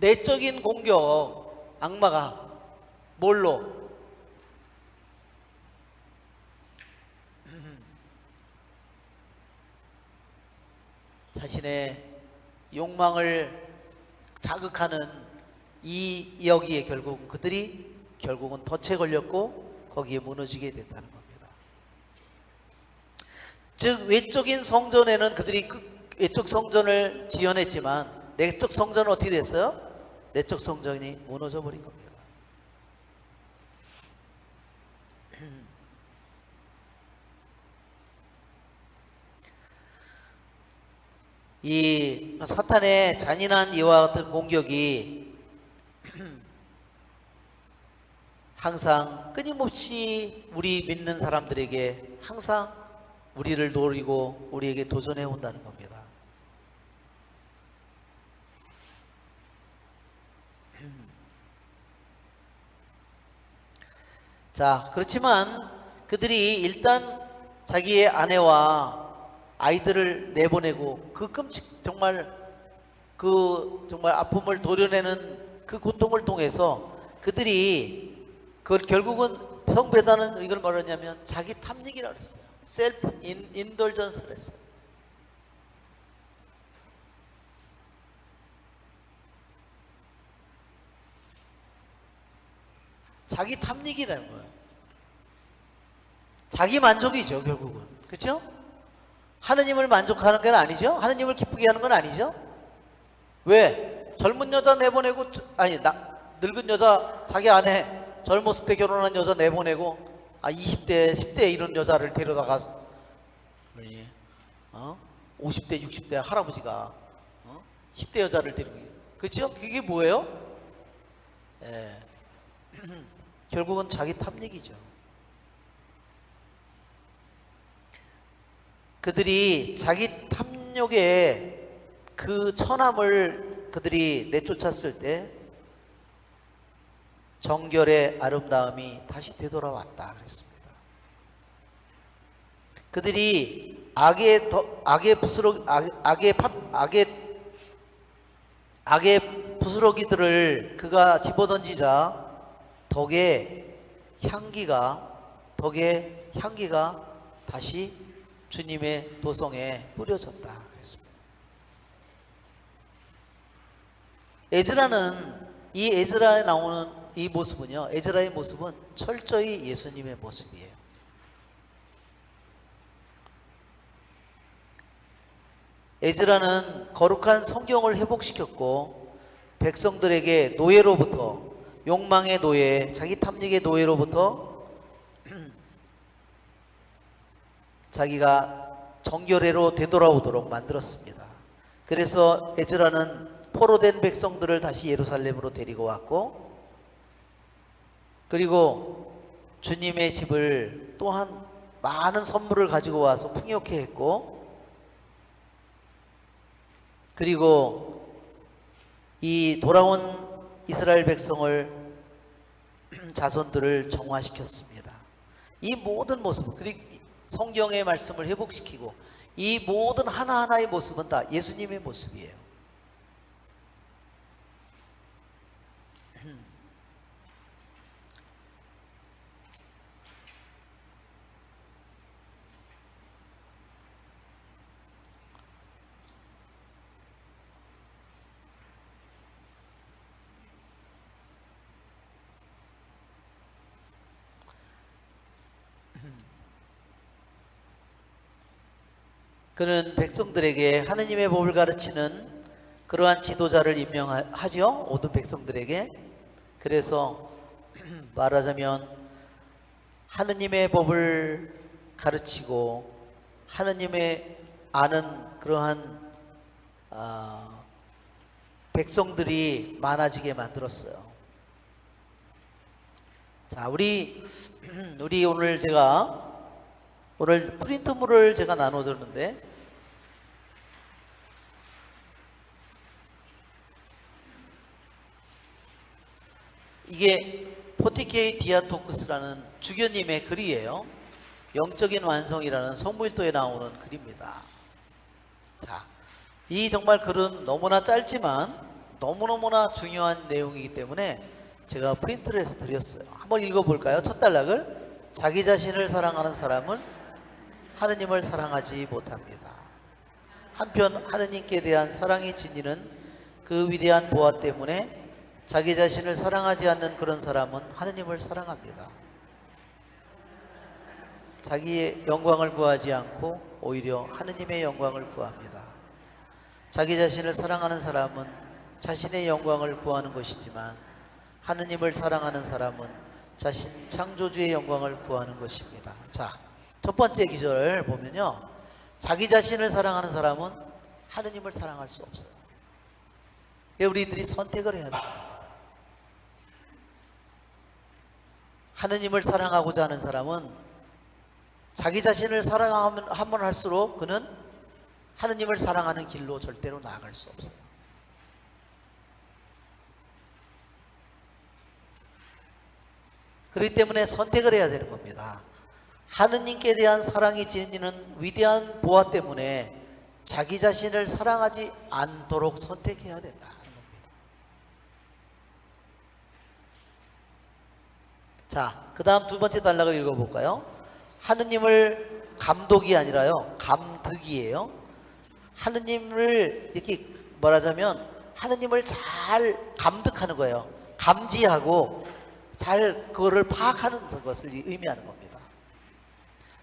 내적인 공격 악마가 뭘로? 자신의 욕망을 자극하는 이 여기에 결국 그들이 결국은 덫에 걸렸고 거기에 무너지게 됐다는 겁니다. 즉 외적인 성전에는 그들이 외적 성전을 지어냈지만 내적 성전은 어떻게 됐어요? 내적 성전이 무너져 버린 겁니다. 이 사탄의 잔인한 이와 같은 공격이 항상 끊임없이 우리 믿는 사람들에게 항상 우리를 노리고 우리에게 도전해 온다는 겁니다. 자, 그렇지만 그들이 일단 자기의 아내와 아이들을 내보내고 그 정말 아픔을 도려내는 그 고통을 통해서 그들이 그걸 결국은 성배다는 이걸 말하냐면 자기 탐닉이라고 했어요. 셀프 인돌전스를 했어요. 자기 탐닉이라는 거예요. 자기 만족이죠, 결국은. 그렇죠? 하느님을 만족하는 건 아니죠? 하느님을 기쁘게 하는 건 아니죠? 왜? 젊은 여자 내보내고, 늙은 여자, 자기 아내, 젊었을 때 결혼한 여자 내보내고, 20대, 10대 이런 여자를 데려다가, 50대, 60대 할아버지가, 10대 여자를 데리고, 그렇죠? 그게 뭐예요? 예. 결국은 자기 탐닉이죠. 그들이 자기 탐욕의 그 천함을 그들이 내쫓았을 때 정결의 아름다움이 다시 되돌아왔다 그랬습니다. 그들이 악의 부스러기들을 그가 집어던지자 덕의 향기가 다시 주님의 도성에 뿌려졌다 그랬습니다. 이 에즈라에 나오는 이 모습은요, 에즈라의 모습은 철저히 예수님의 모습이에요. 에즈라는 거룩한 성경을 회복시켰고 백성들에게 노예로부터, 욕망의 노예, 자기 탐닉의 노예로부터 자기가 정결회로 되돌아오도록 만들었습니다. 그래서 에즈라는 포로된 백성들을 다시 예루살렘으로 데리고 왔고, 그리고 주님의 집을 또한 많은 선물을 가지고 와서 풍요케 했고, 그리고 이 돌아온 이스라엘 백성을 자손들을 정화시켰습니다. 이 모든 모습, 그리고 성경의 말씀을 회복시키고 이 모든 하나하나의 모습은 다 예수님의 모습이에요. 그는 백성들에게 하느님의 법을 가르치는 그러한 지도자를 임명하죠. 모든 백성들에게. 그래서 말하자면 하느님의 법을 가르치고 하느님의 아는 그러한 백성들이 많아지게 만들었어요. 자, 우리 오늘 프린트물을 제가 나눠줬는데, 이게 포티케이 디아토쿠스라는 주교님의 글이에요. 영적인 완성이라는 성부일도에 나오는 글입니다. 자, 이 정말 글은 너무나 짧지만 너무너무나 중요한 내용이기 때문에 제가 프린트를 해서 드렸어요. 한번 읽어볼까요? 첫 단락을. 자기 자신을 사랑하는 사람은 하느님을 사랑하지 못합니다. 한편 하느님께 대한 사랑이 지니는 그 위대한 보화 때문에 자기 자신을 사랑하지 않는 그런 사람은 하느님을 사랑합니다. 자기의 영광을 구하지 않고 오히려 하느님의 영광을 구합니다. 자기 자신을 사랑하는 사람은 자신의 영광을 구하는 것이지만 하느님을 사랑하는 사람은 자신 창조주의 영광을 구하는 것입니다. 자, 첫 번째 기절을 보면요, 자기 자신을 사랑하는 사람은 하느님을 사랑할 수 없어요. 우리들이 선택을 해야 돼요. 하느님을 사랑하고자 하는 사람은 자기 자신을 사랑하면 할수록 그는 하느님을 사랑하는 길로 절대로 나아갈 수 없어요. 그렇기 때문에 선택을 해야 되는 겁니다. 하느님께 대한 사랑이 지니는 위대한 보화 때문에 자기 자신을 사랑하지 않도록 선택해야 된다. 자, 그 다음 두 번째 단락을 읽어볼까요? 하느님을 감독이 아니라요, 감득이에요. 하느님을 이렇게 말하자면 하느님을 잘 감득하는 거예요. 감지하고 잘 그거를 파악하는 것을 의미하는 겁니다.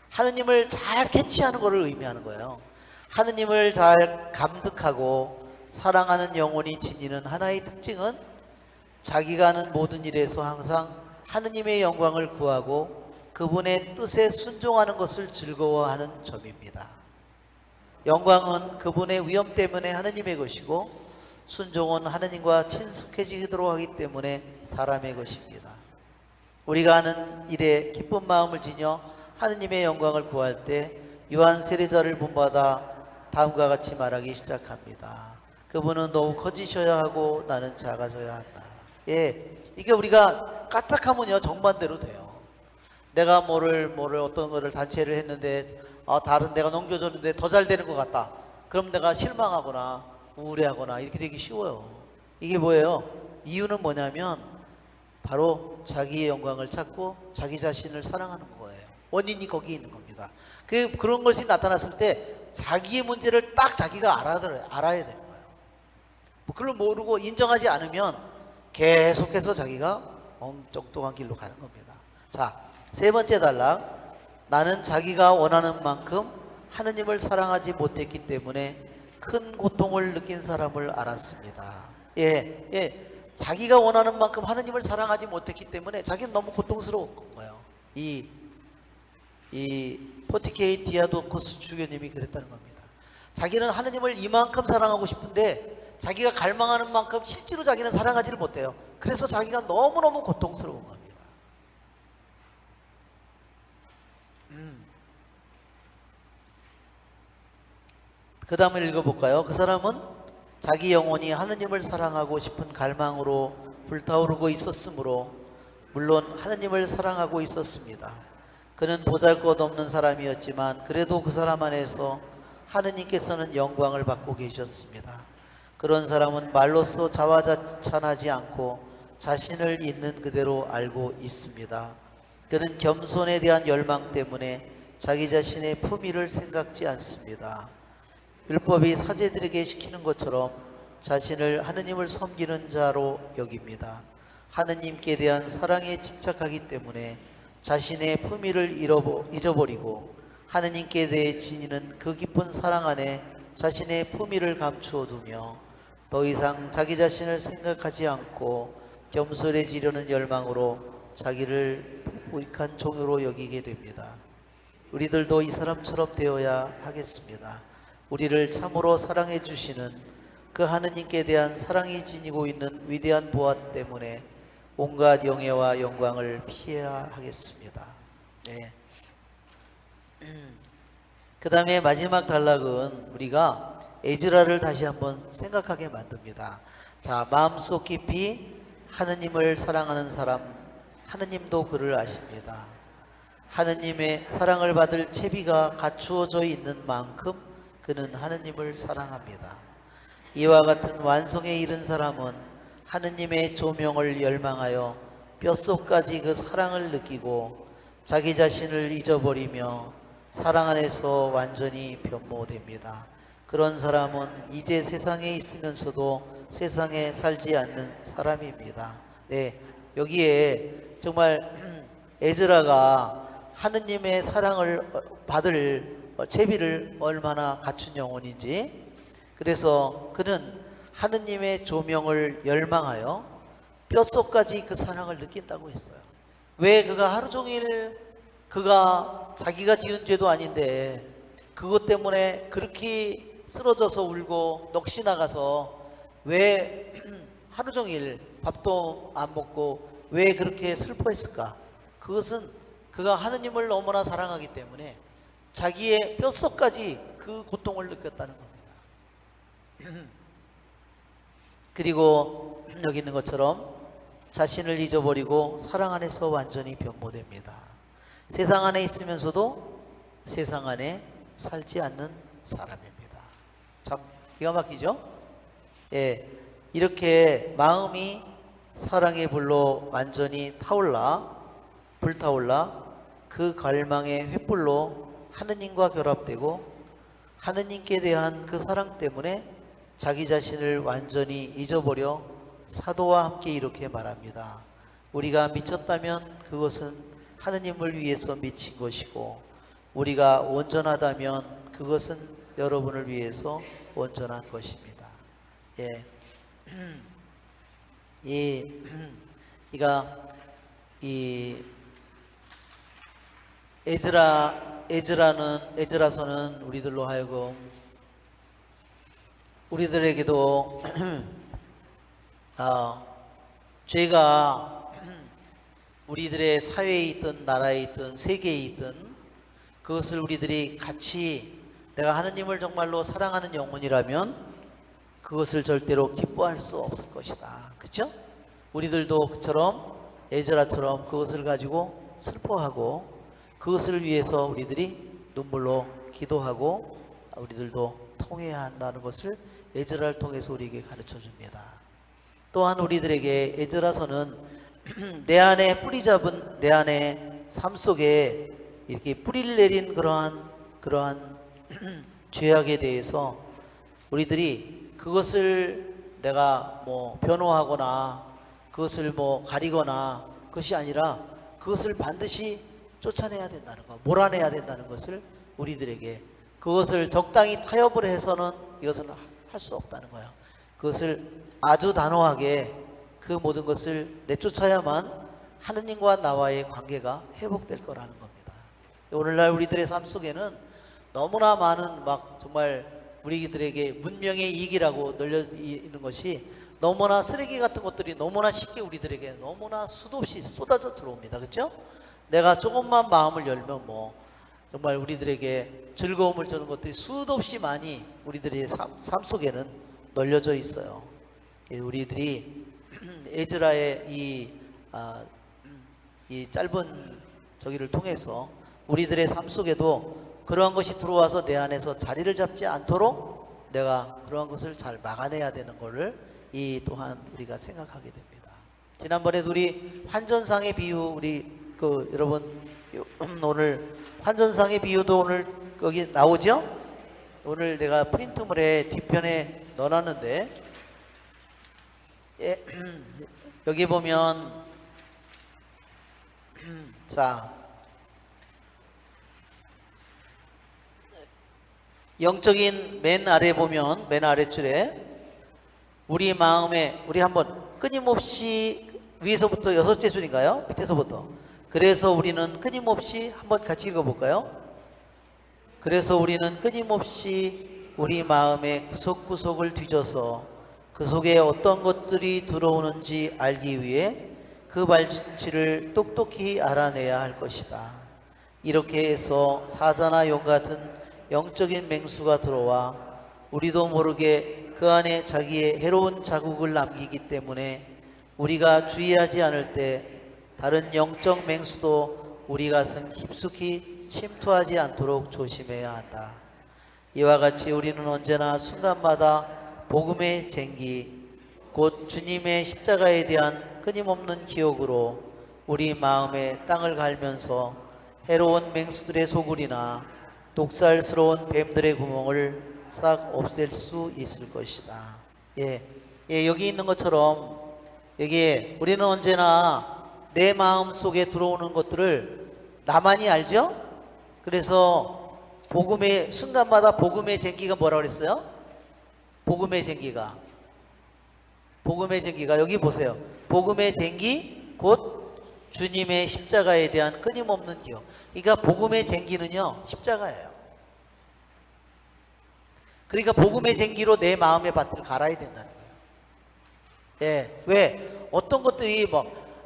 하느님을 잘 캐치하는 것을 의미하는 거예요. 하느님을 잘 감득하고 사랑하는 영혼이 지니는 하나의 특징은 자기가 하는 모든 일에서 항상 하느님의 영광을 구하고 그분의 뜻에 순종하는 것을 즐거워하는 점입니다. 영광은 그분의 위엄 때문에 하느님의 것이고 순종은 하느님과 친숙해지도록 하기 때문에 사람의 것입니다. 우리가 하는 일에 기쁜 마음을 지녀 하느님의 영광을 구할 때 요한 세례자를 본받아 다음과 같이 말하기 시작합니다. 그분은 더욱 커지셔야 하고 나는 작아져야 한다. 예, 이게 우리가 까딱하면요 정반대로 돼요. 내가 뭐를 어떤 거를 단체를 했는데 다른 내가 넘겨줬는데 더 잘 되는 것 같다. 그럼 내가 실망하거나 우울해하거나 이렇게 되기 쉬워요. 이게 뭐예요? 이유는 뭐냐면 바로 자기의 영광을 찾고 자기 자신을 사랑하는 거예요. 원인이 거기 있는 겁니다. 그런 것이 나타났을 때 자기의 문제를 딱 자기가 알아야 되는 거예요. 그걸 모르고 인정하지 않으면 계속해서 자기가 엉뚱한 길로 가는 겁니다. 자, 세 번째 단락. 나는 자기가 원하는 만큼 하느님을 사랑하지 못했기 때문에 큰 고통을 느낀 사람을 알았습니다. 자기가 원하는 만큼 하느님을 사랑하지 못했기 때문에 자기는 너무 고통스러운 거예요. 이 포티케이 디아도코스 주교님이 그랬다는 겁니다. 자기는 하느님을 이만큼 사랑하고 싶은데 자기가 갈망하는 만큼 실제로 자기는 사랑하지를 못해요. 그래서 자기가 너무너무 고통스러운 겁니다. 그 다음을 읽어볼까요? 그 사람은 자기 영혼이 하느님을 사랑하고 싶은 갈망으로 불타오르고 있었으므로 물론 하느님을 사랑하고 있었습니다. 그는 보잘것없는 사람이었지만 그래도 그 사람 안에서 하느님께서는 영광을 받고 계셨습니다. 그런 사람은 말로써 자화자찬하지 않고 자신을 있는 그대로 알고 있습니다. 그는 겸손에 대한 열망 때문에 자기 자신의 품위를 생각지 않습니다. 율법이 사제들에게 시키는 것처럼 자신을 하느님을 섬기는 자로 여깁니다. 하느님께 대한 사랑에 집착하기 때문에 자신의 품위를 잊어버리고 하느님께 대해 지니는 그 깊은 사랑 안에 자신의 품위를 감추어 두며 더 이상 자기 자신을 생각하지 않고 겸손해지려는 열망으로 자기를 부익한 종으로 여기게 됩니다. 우리들도 이 사람처럼 되어야 하겠습니다. 우리를 참으로 사랑해 주시는 그 하느님께 대한 사랑이 지니고 있는 위대한 보화 때문에 온갖 영예와 영광을 피해야 하겠습니다. 네. 그 다음에 마지막 단락은 우리가 에즈라를 다시 한번 생각하게 만듭니다. 자, 마음속 깊이 하느님을 사랑하는 사람, 하느님도 그를 아십니다. 하느님의 사랑을 받을 채비가 갖추어져 있는 만큼 그는 하느님을 사랑합니다. 이와 같은 완성에 이른 사람은 하느님의 조명을 열망하여 뼛속까지 그 사랑을 느끼고 자기 자신을 잊어버리며 사랑 안에서 완전히 변모됩니다. 그런 사람은 이제 세상에 있으면서도 세상에 살지 않는 사람입니다. 네, 여기에 정말 에즈라가 하느님의 사랑을 받을 채비를 얼마나 갖춘 영혼인지, 그래서 그는 하느님의 조명을 열망하여 뼛속까지 그 사랑을 느낀다고 했어요. 왜? 그가 하루 종일 그가 자기가 지은 죄도 아닌데 그것 때문에 그렇게 쓰러져서 울고 넋이 나가서 왜 하루 종일 밥도 안 먹고 왜 그렇게 슬퍼했을까? 그것은 그가 하느님을 너무나 사랑하기 때문에 자기의 뼛속까지 그 고통을 느꼈다는 겁니다. 그리고 여기 있는 것처럼 자신을 잊어버리고 사랑 안에서 완전히 변모됩니다. 세상 안에 있으면서도 세상 안에 살지 않는 사람입니다. 참 기가 막히죠? 예, 이렇게 마음이 사랑의 불로 완전히 불타올라 그 갈망의 횃불로 하느님과 결합되고 하느님께 대한 그 사랑 때문에 자기 자신을 완전히 잊어버려 사도와 함께 이렇게 말합니다. 우리가 미쳤다면 그것은 하느님을 위해서 미친 것이고 우리가 온전하다면 그것은 여러분을 위해서 온전한 것입니다. 예. 이 에즈라서는 우리들로 하여금 우리들에게도 죄가 우리들의 사회에 있든 나라에 있든 세계에 있든 그것을 우리들이 같이 내가 하느님을 정말로 사랑하는 영혼이라면 그것을 절대로 기뻐할 수 없을 것이다. 그렇죠? 우리들도 그처럼 에즈라처럼 그것을 가지고 슬퍼하고 그것을 위해서 우리들이 눈물로 기도하고 우리들도 통해야 한다는 것을 에즈라를 통해서 우리에게 가르쳐 줍니다. 또한 우리들에게 에즈라서는 내 안에 뿌리 잡은 내 안에 삶 속에 이렇게 뿌리를 내린 그러한 죄악에 대해서 우리들이 그것을 내가 뭐 변호하거나 그것을 뭐 가리거나 그것이 아니라 그것을 반드시 쫓아내야 된다는 것, 몰아내야 된다는 것을 우리들에게 그것을 적당히 타협을 해서는 이것은 할 수 없다는 거예요. 그것을 아주 단호하게 그 모든 것을 내쫓아야만 하느님과 나와의 관계가 회복될 거라는 겁니다. 오늘날 우리들의 삶 속에는 너무나 많은 막 정말 우리들에게 문명의 이익이라고 널려 있는 것이 너무나 쓰레기 같은 것들이 너무나 쉽게 우리들에게 너무나 수도 없이 쏟아져 들어옵니다. 그렇죠? 내가 조금만 마음을 열면 뭐 정말 우리들에게 즐거움을 주는 것들이 수도 없이 많이 우리들의 삶 속에는 널려져 있어요. 우리들이 에즈라의 이 짧은 저기를 통해서 우리들의 삶 속에도 그러한 것이 들어와서 내 안에서 자리를 잡지 않도록 내가 그러한 것을 잘 막아내야 되는 것을 또한 우리가 생각하게 됩니다. 지난번에도 우리 환전상의 비유 여러분 오늘 환전상의 비유도 오늘 여기 나오죠? 오늘 내가 프린트물에 뒤편에 넣어놨는데 여기 보면 자 영적인 맨 아래 보면 맨 아래줄에 우리 마음에 우리 한번 끊임없이 위에서부터 6째 줄인가요? 밑에서부터 그래서 우리는 끊임없이 한번 같이 읽어볼까요? 그래서 우리는 끊임없이 우리 마음의 구석구석을 뒤져서 그 속에 어떤 것들이 들어오는지 알기 위해 그 발치를 똑똑히 알아내야 할 것이다. 이렇게 해서 사자나 용 같은 영적인 맹수가 들어와 우리도 모르게 그 안에 자기의 해로운 자국을 남기기 때문에 우리가 주의하지 않을 때 다른 영적 맹수도 우리 가슴 깊숙이 침투하지 않도록 조심해야 한다. 이와 같이 우리는 언제나 순간마다 복음의 쟁기, 곧 주님의 십자가에 대한 끊임없는 기억으로 우리 마음에 땅을 갈면서 해로운 맹수들의 소굴이나 독살스러운 뱀들의 구멍을 싹 없앨 수 있을 것이다. 여기 있는 것처럼 여기에 우리는 언제나 내 마음 속에 들어오는 것들을 나만이 알죠? 그래서 복음의 순간마다 복음의 쟁기가 뭐라고 그랬어요? 복음의 쟁기가 여기 보세요. 복음의 쟁기 곧 주님의 십자가에 대한 끊임없는 기억. 그러니까 복음의 쟁기는요 십자가예요. 그러니까 복음의 쟁기로 내 마음의 밭을 갈아야 된다는 거예요. 왜? 어떤 것들이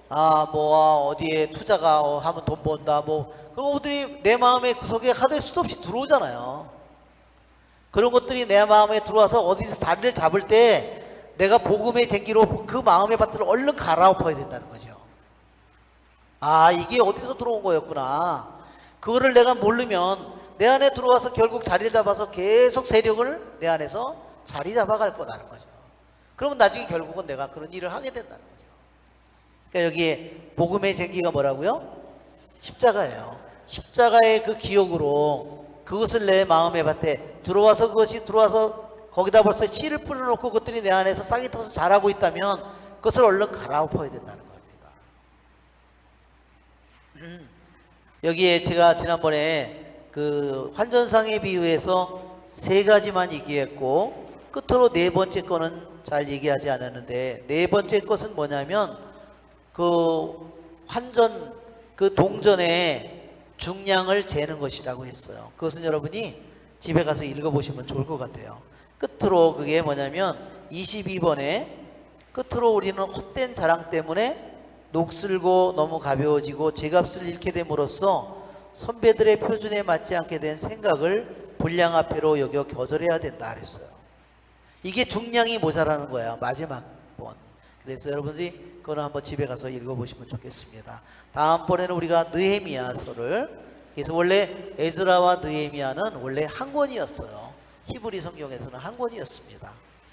어디에 투자가 하면 돈 번다 그런 것들이 내 마음의 구석에 하루에 수도 없이 들어오잖아요. 그런 것들이 내 마음에 들어와서 어디서 자리를 잡을 때 내가 복음의 쟁기로 그 마음의 밭을 얼른 갈아엎어야 된다는 거죠. 이게 어디서 들어온 거였구나. 그거를 내가 모르면 내 안에 들어와서 결국 자리를 잡아서 계속 세력을 내 안에서 자리 잡아갈 거라는 거죠. 그러면 나중에 결국은 내가 그런 일을 하게 된다는 거죠. 그러니까 여기에 복음의 쟁기가 뭐라고요? 십자가예요. 십자가의 그 기억으로 그것을 내 마음의 밭에 들어와서 거기다 벌써 씨를 뿌려놓고 그것들이 내 안에서 싹이 터서 자라고 있다면 그것을 얼른 갈아엎어야 된다는 겁니다. 여기에 제가 지난번에 그 환전상의 비유에서 3가지만 얘기했고 끝으로 4번째 거는 잘 얘기하지 않았는데 4번째 것은 뭐냐면 그 환전 그 동전의 중량을 재는 것이라고 했어요. 그것은 여러분이 집에 가서 읽어보시면 좋을 것 같아요. 끝으로 그게 뭐냐면 22번에 끝으로 우리는 헛된 자랑 때문에 녹슬고 너무 가벼워지고 제값을 잃게 됨으로써 선배들의 표준에 맞지 않게 된 생각을 불량화폐로 여겨 거절해야 된다 그랬어요. 이게 중량이 모자라는 거야. 마지막 번. 그래서 여러분들이 그거는 한번 집에 가서 읽어보시면 좋겠습니다. 다음번에는 우리가 느헤미야서를, 그래서 원래 에즈라와 느헤미야는 원래 한 권이었어요. 히브리 성경에서는 한 권이었습니다.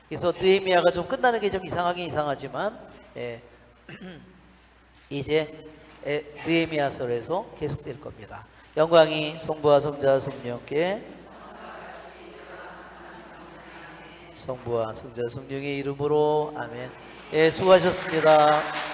그래서 느헤미야가 좀 끝나는 게 좀 이상하긴 이상하지만 이제 느헤미야서에서 계속될 겁니다. 영광이 성부와 성자와 성령께, 성부와 성자 성령의 이름으로 아멘. 수고하셨습니다.